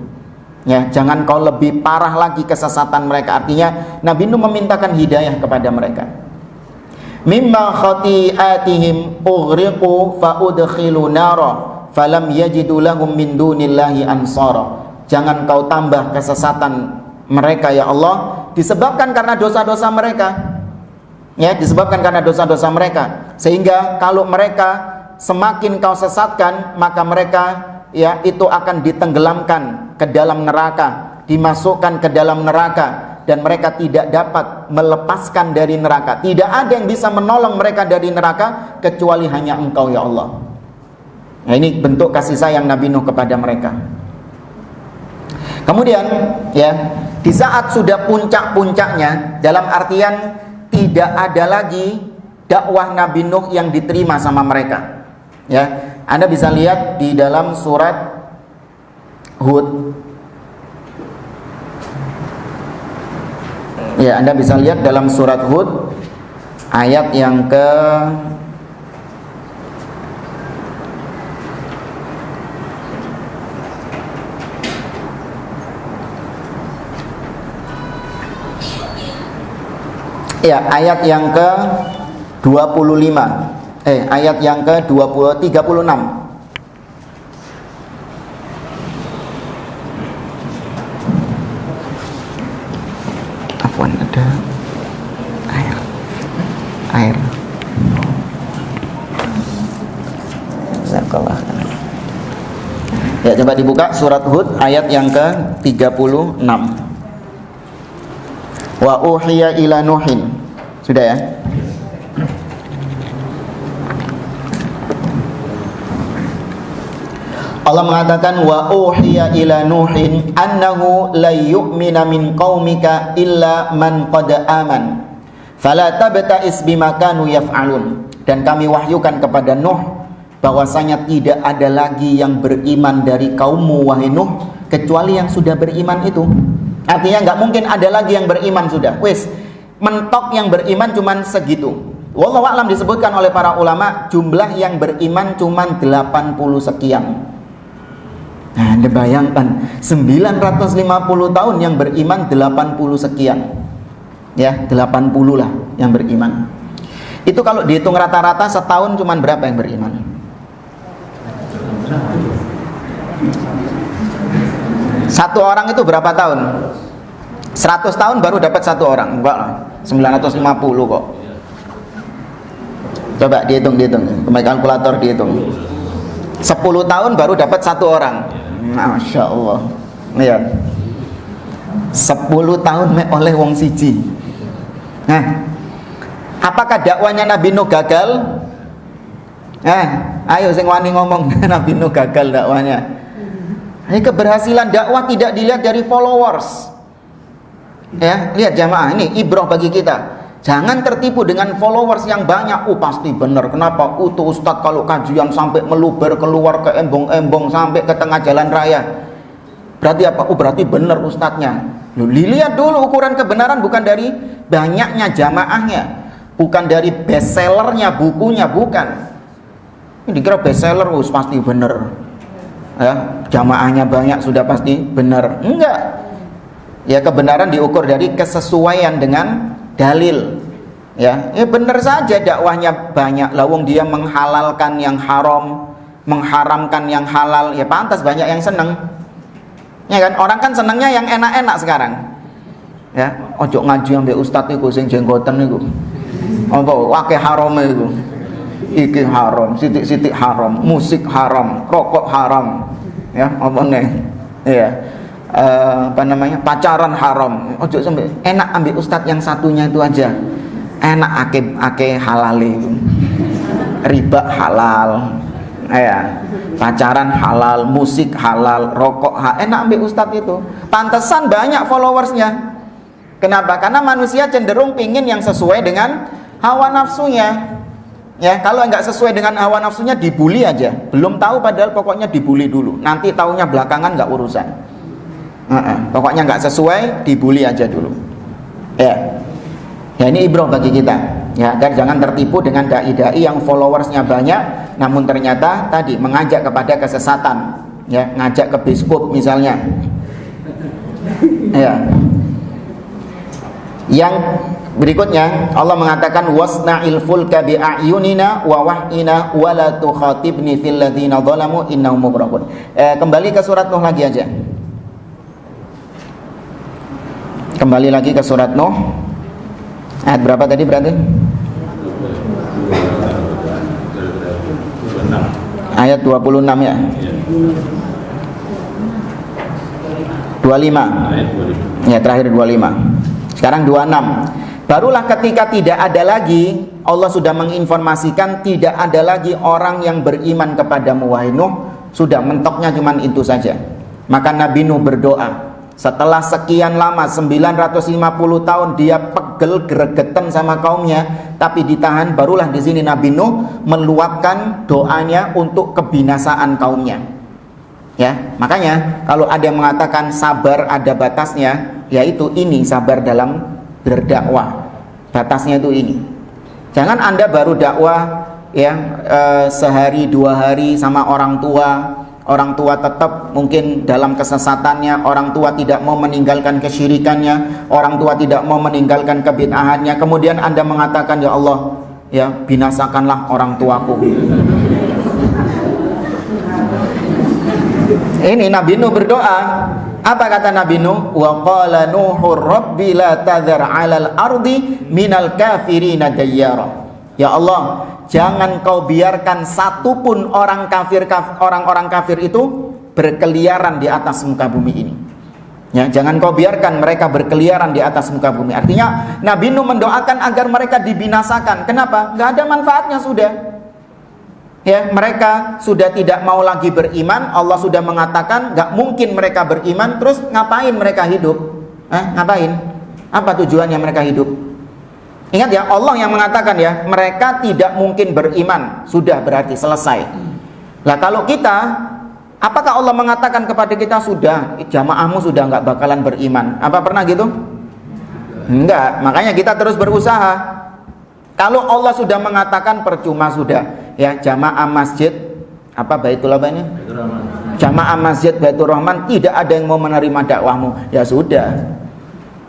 Ya, jangan kau lebih parah lagi kesesatan mereka. Artinya Nabi Nuh memintakan hidayah kepada mereka. Mimma khati'atihim ughriqu fa udkhilu nara falam yajidu lahum min dunillahi ansara. Jangan kau tambah kesesatan mereka ya Allah, disebabkan karena dosa-dosa mereka. Ya, disebabkan karena dosa-dosa mereka, sehingga kalau mereka semakin kau sesatkan, maka mereka ya itu akan ditenggelamkan ke dalam neraka, dimasukkan ke dalam neraka, dan mereka tidak dapat melepaskan dari neraka. Tidak ada yang bisa menolong mereka dari neraka kecuali hanya Engkau ya Allah. Nah, ini bentuk kasih sayang Nabi Nuh kepada mereka. Kemudian ya, di saat sudah puncak-puncaknya, dalam artian tidak ada lagi dakwah Nabi Nuh yang diterima sama mereka. Ya, Anda bisa lihat di dalam surat Hud. Ya, Anda bisa lihat dalam surat Hud ayat yang ke ayat yang ke 25. Ayat yang ke 36. Afwan, ada air. Ya, coba dibuka surat Hud ayat yang ke 36. Wa uhiya ila Nuhin. Sudah ya? Allah mengatakan wa uhiya ila Nuhin annahu la yu'mina min qaumika illa man qad aman fala tabta'is bima kanu yaf'alun. Dan kami wahyukan kepada Nuh bahwasanya tidak ada lagi yang beriman dari kaummu wahai Nuh kecuali yang sudah beriman itu. Artinya nggak mungkin ada lagi yang beriman sudah. Wis, mentok yang beriman cuman segitu. Wallahu a'lam, disebutkan oleh para ulama jumlah yang beriman cuman 80 sekian. Nah, Anda bayangkan 950 tahun yang beriman 80 sekian. Ya, 80 lah yang beriman. Itu kalau dihitung rata-rata setahun cuman berapa yang beriman? Satu orang itu berapa tahun? 100 tahun baru dapat satu orang. Enggak lah, 950 kok. Coba dihitung. Pakai kalkulator dihitung. 10 tahun baru dapat satu orang. Masya Allah. Lihat, 10 tahun oleh wong siji. Nah, apakah dakwanya Nabi Nuh gagal? Ayo sing wani ngomong Nabi Nuh gagal dakwanya. Ini keberhasilan dakwah tidak dilihat dari followers. Ya, lihat jamaah, ini ibrah bagi kita. Jangan tertipu dengan followers yang banyak. Pasti benar. Kenapa? Tuh Ustadz kalau kajian sampai meluber keluar ke embong-embong sampai ke tengah jalan raya. Berarti apa? Berarti benar ustadznya. Lihat dulu ukuran kebenaran bukan dari banyaknya jamaahnya, bukan dari bestsellernya bukunya, bukan. Ini dikira bestseller pasti benar. Ya, jamaahnya banyak sudah pasti benar. Enggak. Ya, kebenaran diukur dari kesesuaian dengan dalil. Ya benar saja dakwahnya banyak, lawung dia menghalalkan yang haram, mengharamkan yang halal, ya pantas banyak yang seneng. Ya kan, orang kan senengnya yang enak-enak sekarang. Ya, ojo ngaji ambek ustadz iku sing jenggoten niku. Apa akeh harame iku. Iki haram, sitik-sitik haram, musik haram, rokok haram. Ya, apa nih? Iya. Apa namanya? Pacaran haram. Ojo sampai enak ambil ustadz yang satunya itu aja. Enak ake halal itu. Riba halal. Ya. Pacaran halal, musik halal, rokok halal. Enak ambil ustadz itu. Pantesan banyak followersnya. Kenapa? Karena manusia cenderung pingin yang sesuai dengan hawa nafsunya. Ya, kalau nggak sesuai dengan hawa nafsunya dibully aja. Belum tahu padahal pokoknya dibully dulu. Nanti taunya belakangan nggak urusan. Pokoknya nggak sesuai dibully aja dulu. Ya. Ya ini ibrah bagi kita. Ya, agar jangan tertipu dengan dai-dai yang followersnya banyak, namun ternyata tadi mengajak kepada kesesatan. Ya, ngajak ke biskup misalnya. Ya. Yang berikutnya Allah mengatakan wasna'il fulka bi'ayunina wa wahyina wa la tukhatibni fil ladzina zalamu innahum mughraqun. Kembali ke surat Nuh lagi aja. Kembali lagi ke surat Nuh. Ayat berapa tadi berarti? Ayat 26 ya. 25. Ya, terakhir 25. Sekarang 26. Barulah ketika tidak ada lagi, Allah sudah menginformasikan tidak ada lagi orang yang beriman kepadamu wahai Nuh. Sudah mentoknya cuman itu saja. Maka Nabi Nuh berdoa. Setelah sekian lama 950 tahun dia pegel gregetan sama kaumnya, tapi ditahan. Barulah di sini Nabi Nuh meluapkan doanya untuk kebinasaan kaumnya. Ya, makanya kalau ada yang mengatakan sabar ada batasnya, yaitu ini sabar dalam berdakwah. Batasnya itu ini. Jangan Anda baru dakwah ya sehari dua hari sama orang tua tetap mungkin dalam kesesatannya, orang tua tidak mau meninggalkan kesyirikannya, orang tua tidak mau meninggalkan kebid'ahannya, kemudian Anda mengatakan ya Allah, ya binasakanlah orang tuaku. Ini Nabi Nuh berdoa. Apa kata Nabi Nuh? Wa qala Nuhur rabbi la tadhar 'alal ardi minal kafirina dayyara. Ya Allah, jangan kau biarkan satupun orang-orang kafir itu berkeliaran di atas muka bumi ini. Ya, jangan kau biarkan mereka berkeliaran di atas muka bumi. Artinya Nabi Nuh mendoakan agar mereka dibinasakan. Kenapa? Gak ada manfaatnya sudah. Ya, mereka sudah tidak mau lagi beriman. Allah sudah mengatakan gak mungkin mereka beriman. Terus ngapain mereka hidup? Ngapain? Apa tujuannya mereka hidup? Ingat ya, Allah yang mengatakan ya, mereka tidak mungkin beriman. Sudah berarti selesai. Lah kalau kita, apakah Allah mengatakan kepada kita sudah, jamaahmu sudah nggak bakalan beriman? Apa pernah gitu? Enggak, makanya kita terus berusaha. Kalau Allah sudah mengatakan percuma sudah. Ya, jamaah masjid, apa Baitul apa ini? Jamaah masjid Baitur Rahman tidak ada yang mau menerima dakwahmu. Ya sudah.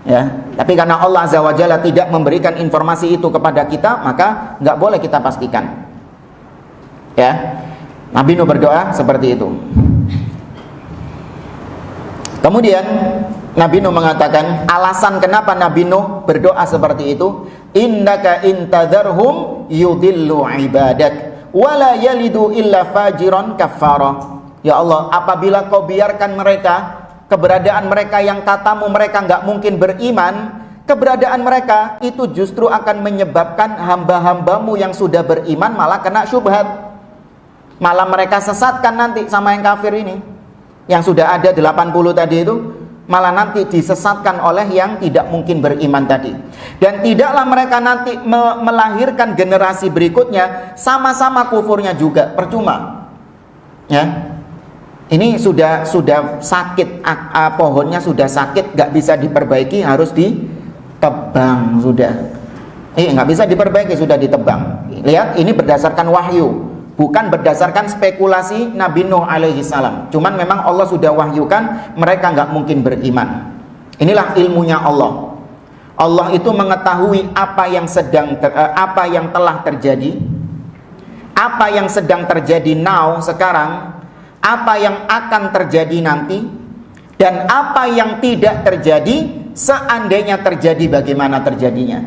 Ya, tapi karena Allah Azza wa Jalla tidak memberikan informasi itu kepada kita, maka nggak boleh kita pastikan. Ya, Nabi Nuh berdoa seperti itu. Kemudian Nabi Nuh mengatakan alasan kenapa Nabi Nuh berdoa seperti itu, innaka intadharhum yudillu ibadak wala yalidu illa fajiran kafara. Ya Allah, apabila kau biarkan mereka, keberadaan mereka yang katamu mereka nggak mungkin beriman, keberadaan mereka itu justru akan menyebabkan hamba-hambamu yang sudah beriman malah kena syubhat. Malah mereka sesatkan nanti sama yang kafir ini. Yang sudah ada 80 tadi itu, malah nanti disesatkan oleh yang tidak mungkin beriman tadi. Dan tidaklah mereka nanti melahirkan generasi berikutnya sama-sama kufurnya juga, percuma. Ya. Ini sudah sakit, pohonnya sudah sakit, nggak bisa diperbaiki, harus ditebang sudah. Nggak bisa diperbaiki, sudah ditebang. Lihat, ini berdasarkan wahyu, bukan berdasarkan spekulasi Nabi Nuh alaihi salam. Cuman memang Allah sudah wahyukan mereka nggak mungkin beriman. Inilah ilmunya Allah. Allah itu mengetahui apa yang telah terjadi, apa yang sedang terjadi now sekarang, apa yang akan terjadi nanti, dan apa yang tidak terjadi seandainya terjadi, bagaimana terjadinya.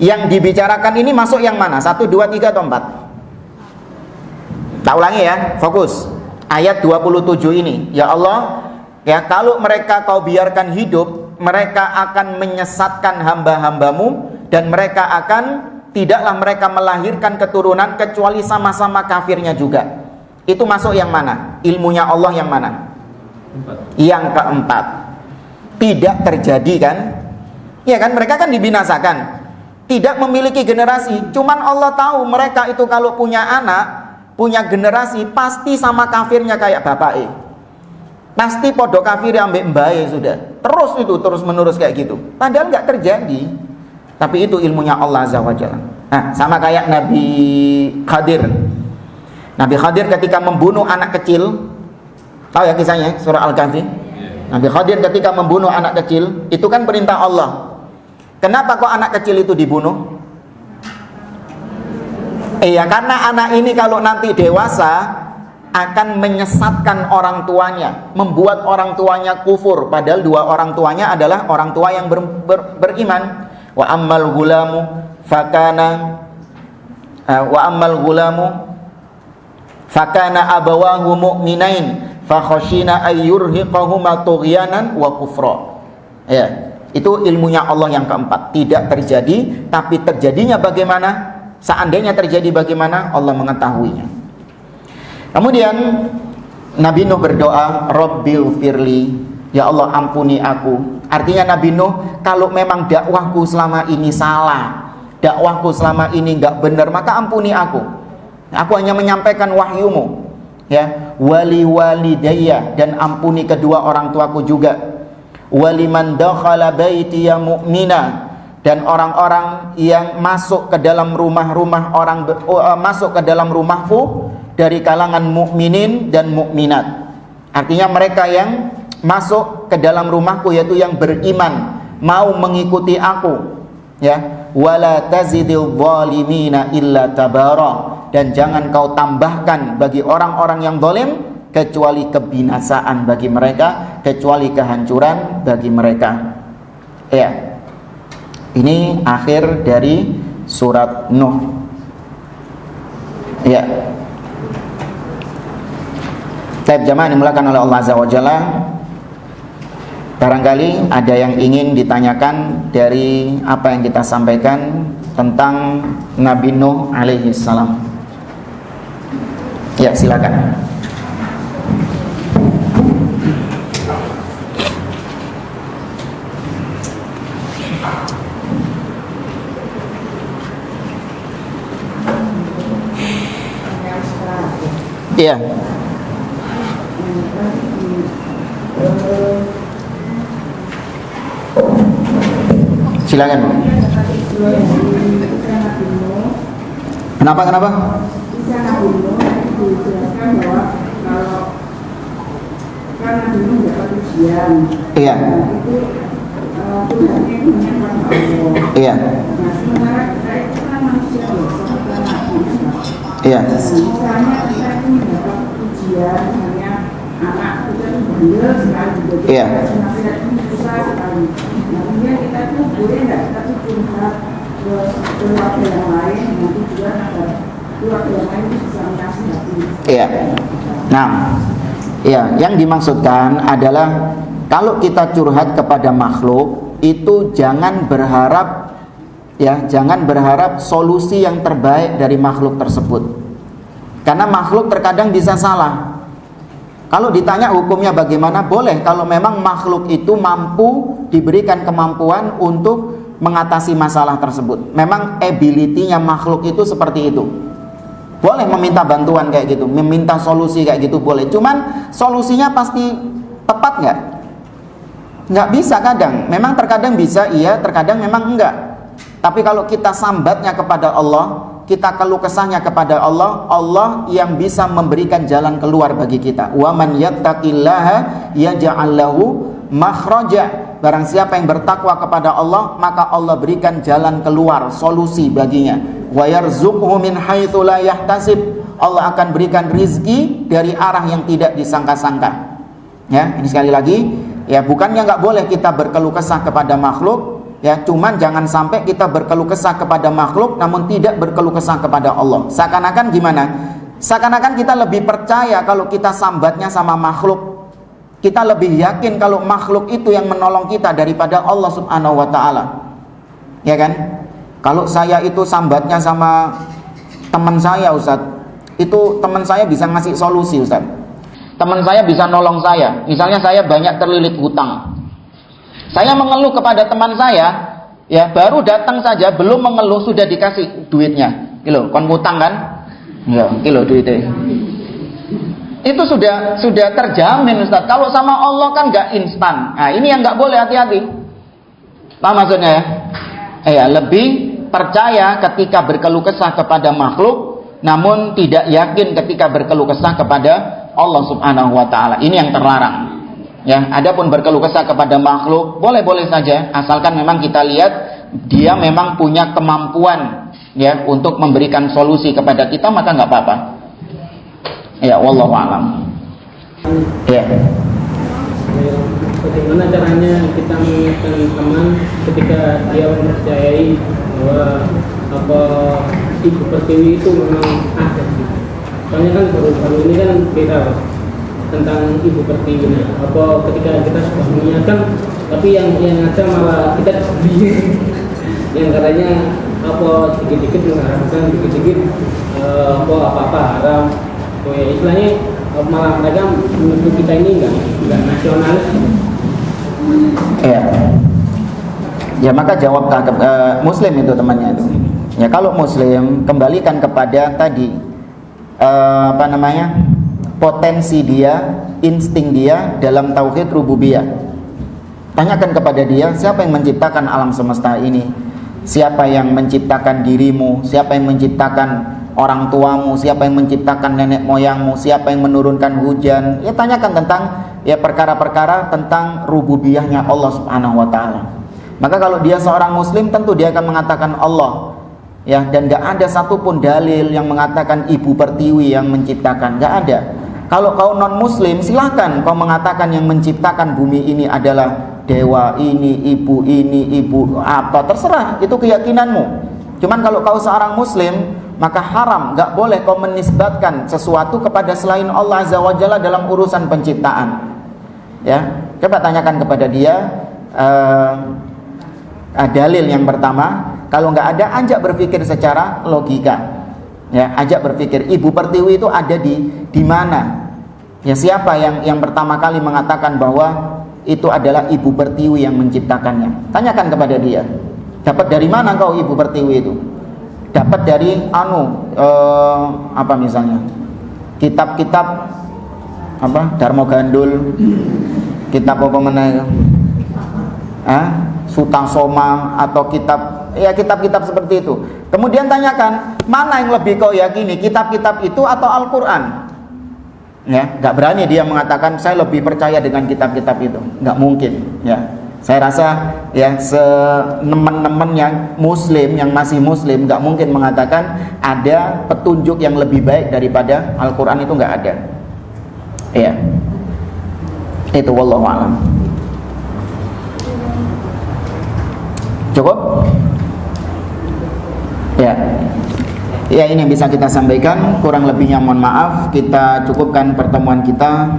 Yang dibicarakan ini masuk yang mana? 1, 2, 3 atau 4? Tak ulangi ya, fokus. Ayat 27 ini. Ya Allah, ya kalau mereka kau biarkan hidup, mereka akan menyesatkan hamba-hambamu, dan mereka tidaklah mereka melahirkan keturunan kecuali sama-sama kafirnya juga. Itu masuk yang mana? Ilmunya Allah yang mana? 4. Yang keempat. Tidak terjadi kan? Ya kan, mereka kan dibinasakan, tidak memiliki generasi. Cuman Allah tahu mereka itu kalau punya anak, punya generasi, pasti sama kafirnya kayak bapak. Pasti podo kafir ambek mbae sudah. Terus menerus kayak gitu. Padahal nggak terjadi. Tapi itu ilmunya Allah Azza wa Jalla. Nah, sama kayak Nabi Khadir. Nabi Khadir ketika membunuh anak kecil, tahu ya kisahnya, surah Al-Kahfi. Nabi Khadir ketika membunuh anak kecil, itu kan perintah Allah. Kenapa kok anak kecil itu dibunuh? Karena anak ini kalau nanti dewasa akan menyesatkan orang tuanya, membuat orang tuanya kufur, padahal dua orang tuanya adalah orang tua yang beriman. Wa ammal gulamu fakana abawahu mu'minain fa khashina ayyurhiqahuma tughyanan wa kufra. Ya. Itu ilmunya Allah yang keempat. Tidak terjadi, tapi terjadinya bagaimana? Seandainya terjadi bagaimana? Allah mengetahuinya. Kemudian Nabi Nuh berdoa, Rabbil firli, ya Allah ampuni aku. Artinya Nabi Nuh, kalau memang dakwahku selama ini salah, dakwahku selama ini nggak benar, maka ampuni aku. Aku hanya menyampaikan wahyumu. Ya, wali walidayya, dan ampuni kedua orang tuaku juga. Waliman dakhala baitiya mu'mina, dan orang-orang yang masuk ke dalam rumah-rumah masuk ke dalam rumahku dari kalangan mukminin dan mukminat. Artinya mereka yang masuk ke dalam rumahku, yaitu yang beriman, mau mengikuti aku. Ya, wala tazidil zalimina illa tabara, dan jangan kau tambahkan bagi orang-orang yang zalim kecuali kebinasaan bagi mereka, kecuali kehancuran bagi mereka. Ya. Ini akhir dari surat Nuh. Ya. Taib jamaah dimulakan oleh Allah Azza wa Jalla. Barangkali ada yang ingin ditanyakan dari apa yang kita sampaikan tentang Nabi Nuh alaihi salam. Ya, silakan. Iya. Silakan. Kenapa? Iya. Iya. Iya. Iya. Iya. Nah, iya, yang dimaksudkan adalah kalau kita curhat kepada makhluk itu jangan berharap, ya, jangan berharap solusi yang terbaik dari makhluk tersebut. Karena makhluk terkadang bisa salah. Kalau ditanya hukumnya bagaimana, boleh kalau memang makhluk itu mampu diberikan kemampuan untuk mengatasi masalah tersebut. Memang ability-nya makhluk itu seperti itu. Boleh meminta bantuan kayak gitu, meminta solusi kayak gitu boleh. Cuman solusinya pasti tepat nggak? Nggak bisa kadang. Memang terkadang bisa, iya, terkadang memang enggak. Tapi kalau kita sambatnya kepada Allah, kita keluh kesahnya kepada Allah, Allah yang bisa memberikan jalan keluar bagi kita. Wa man yattaqillaha yaj'al lahu makhraja. Barang siapa yang bertakwa kepada Allah, maka Allah berikan jalan keluar, solusi baginya. Wa yarzuqhu min haitsu la yahtasib. Allah akan berikan rizki dari arah yang tidak disangka-sangka. Ya, ini sekali lagi, ya bukannya nggak boleh kita berkeluh kesah kepada makhluk. Ya, cuman jangan sampai kita berkeluh kesah kepada makhluk namun tidak berkeluh kesah kepada Allah. Seakan-akan gimana? Seakan-akan kita lebih percaya kalau kita sambatnya sama makhluk. Kita lebih yakin kalau makhluk itu yang menolong kita daripada Allah Subhanahu wa taala. Ya kan? Kalau saya itu sambatnya sama teman saya, Ustaz, itu teman saya bisa ngasih solusi, Ustaz. Teman saya bisa nolong saya. Misalnya saya banyak terlilit hutang. Saya mengeluh kepada teman saya, ya baru datang saja, belum mengeluh sudah dikasih duitnya. Kilo, kon ngutang kan? Ya, kilo duitnya. Itu sudah terjamin, Ustaz. Kalau sama Allah kan nggak instan. Nah, ini yang nggak boleh, hati-hati. Paham maksudnya ya? Ya, lebih percaya ketika berkeluh kesah kepada makhluk, namun tidak yakin ketika berkeluh kesah kepada Allah Subhanahu wa taala. Ini yang terlarang. Ya, adapun berkeluh kesah kepada makhluk boleh-boleh saja, asalkan memang kita lihat dia memang punya kemampuan ya untuk memberikan solusi kepada kita, maka nggak apa-apa. Ya, wallahu a'lam. Ya. Bagaimana caranya kita mengingatkan teman ketika dia mempercayai bahwa ibu pertiwi itu memang ada? Soalnya kan baru-baru ini kan viral tentang ibu pertiwi. Apa ketika kita sudah mengingatkan, tapi yang ada malah kita sedih. Yang katanya apa dikit-dikit mengharamkan, dikit-dikit apa haram. Oh ya, istilahnya malah mereka menuduh kita ini enggak nasionalis. Ya. Ya, maka jawab muslim itu temannya itu. Ya, kalau muslim kembalikan kepada tadi potensi dia, insting dia dalam tauhid rububiyah. Tanyakan kepada dia, siapa yang menciptakan alam semesta ini? Siapa yang menciptakan dirimu? Siapa yang menciptakan orang tuamu? Siapa yang menciptakan nenek moyangmu? Siapa yang menurunkan hujan? Ya, tanyakan tentang ya perkara-perkara tentang rububiyahnya Allah Subhanahu wa taala. Maka kalau dia seorang muslim, tentu dia akan mengatakan Allah. Ya, dan enggak ada satupun dalil yang mengatakan ibu pertiwi yang menciptakan, enggak ada. Kalau kau non muslim, silakan kau mengatakan yang menciptakan bumi ini adalah dewa ini, ibu apa, terserah, itu keyakinanmu. Cuman kalau kau seorang muslim, maka haram, enggak boleh kau menisbatkan sesuatu kepada selain Allah Azza wa Jalla dalam urusan penciptaan. Ya, coba tanyakan kepada dia dalil yang pertama. Kalau enggak ada, ajak berpikir secara logika. Ya, ajak berpikir ibu pertiwi itu ada di mana? Ya, siapa yang pertama kali mengatakan bahwa itu adalah ibu pertiwi yang menciptakannya? Tanyakan kepada dia. Dapat dari mana kau ibu pertiwi itu? Dapat dari apa misalnya? Kitab-kitab apa? Darmo Gandul, kitab apa mana? Sutasoma atau kitab-kitab seperti itu. Kemudian tanyakan, mana yang lebih kau yakini, kitab-kitab itu atau Al-Quran? Ya, nggak berani dia mengatakan saya lebih percaya dengan kitab-kitab itu, nggak mungkin. Ya, saya rasa ya teman-teman yang muslim, yang masih muslim, nggak mungkin mengatakan ada petunjuk yang lebih baik daripada Al-Quran, itu nggak ada. Ya, itu wallahu a'lam. Cukup? Ya. Ya, ini yang bisa kita sampaikan, kurang lebihnya mohon maaf. Kita cukupkan pertemuan kita.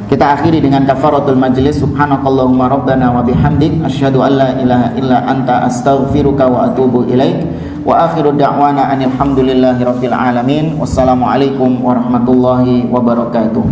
Kita akhiri dengan kafaratul majlis. Subhanakallahumma rabbana wa bihamdik asyhadu an la ilaha illa anta astaghfiruka wa atubu ilaik. Wa akhiru da'wana anil hamdulillahi rabbil alamin. Wassalamualaikum warahmatullahi wabarakatuh.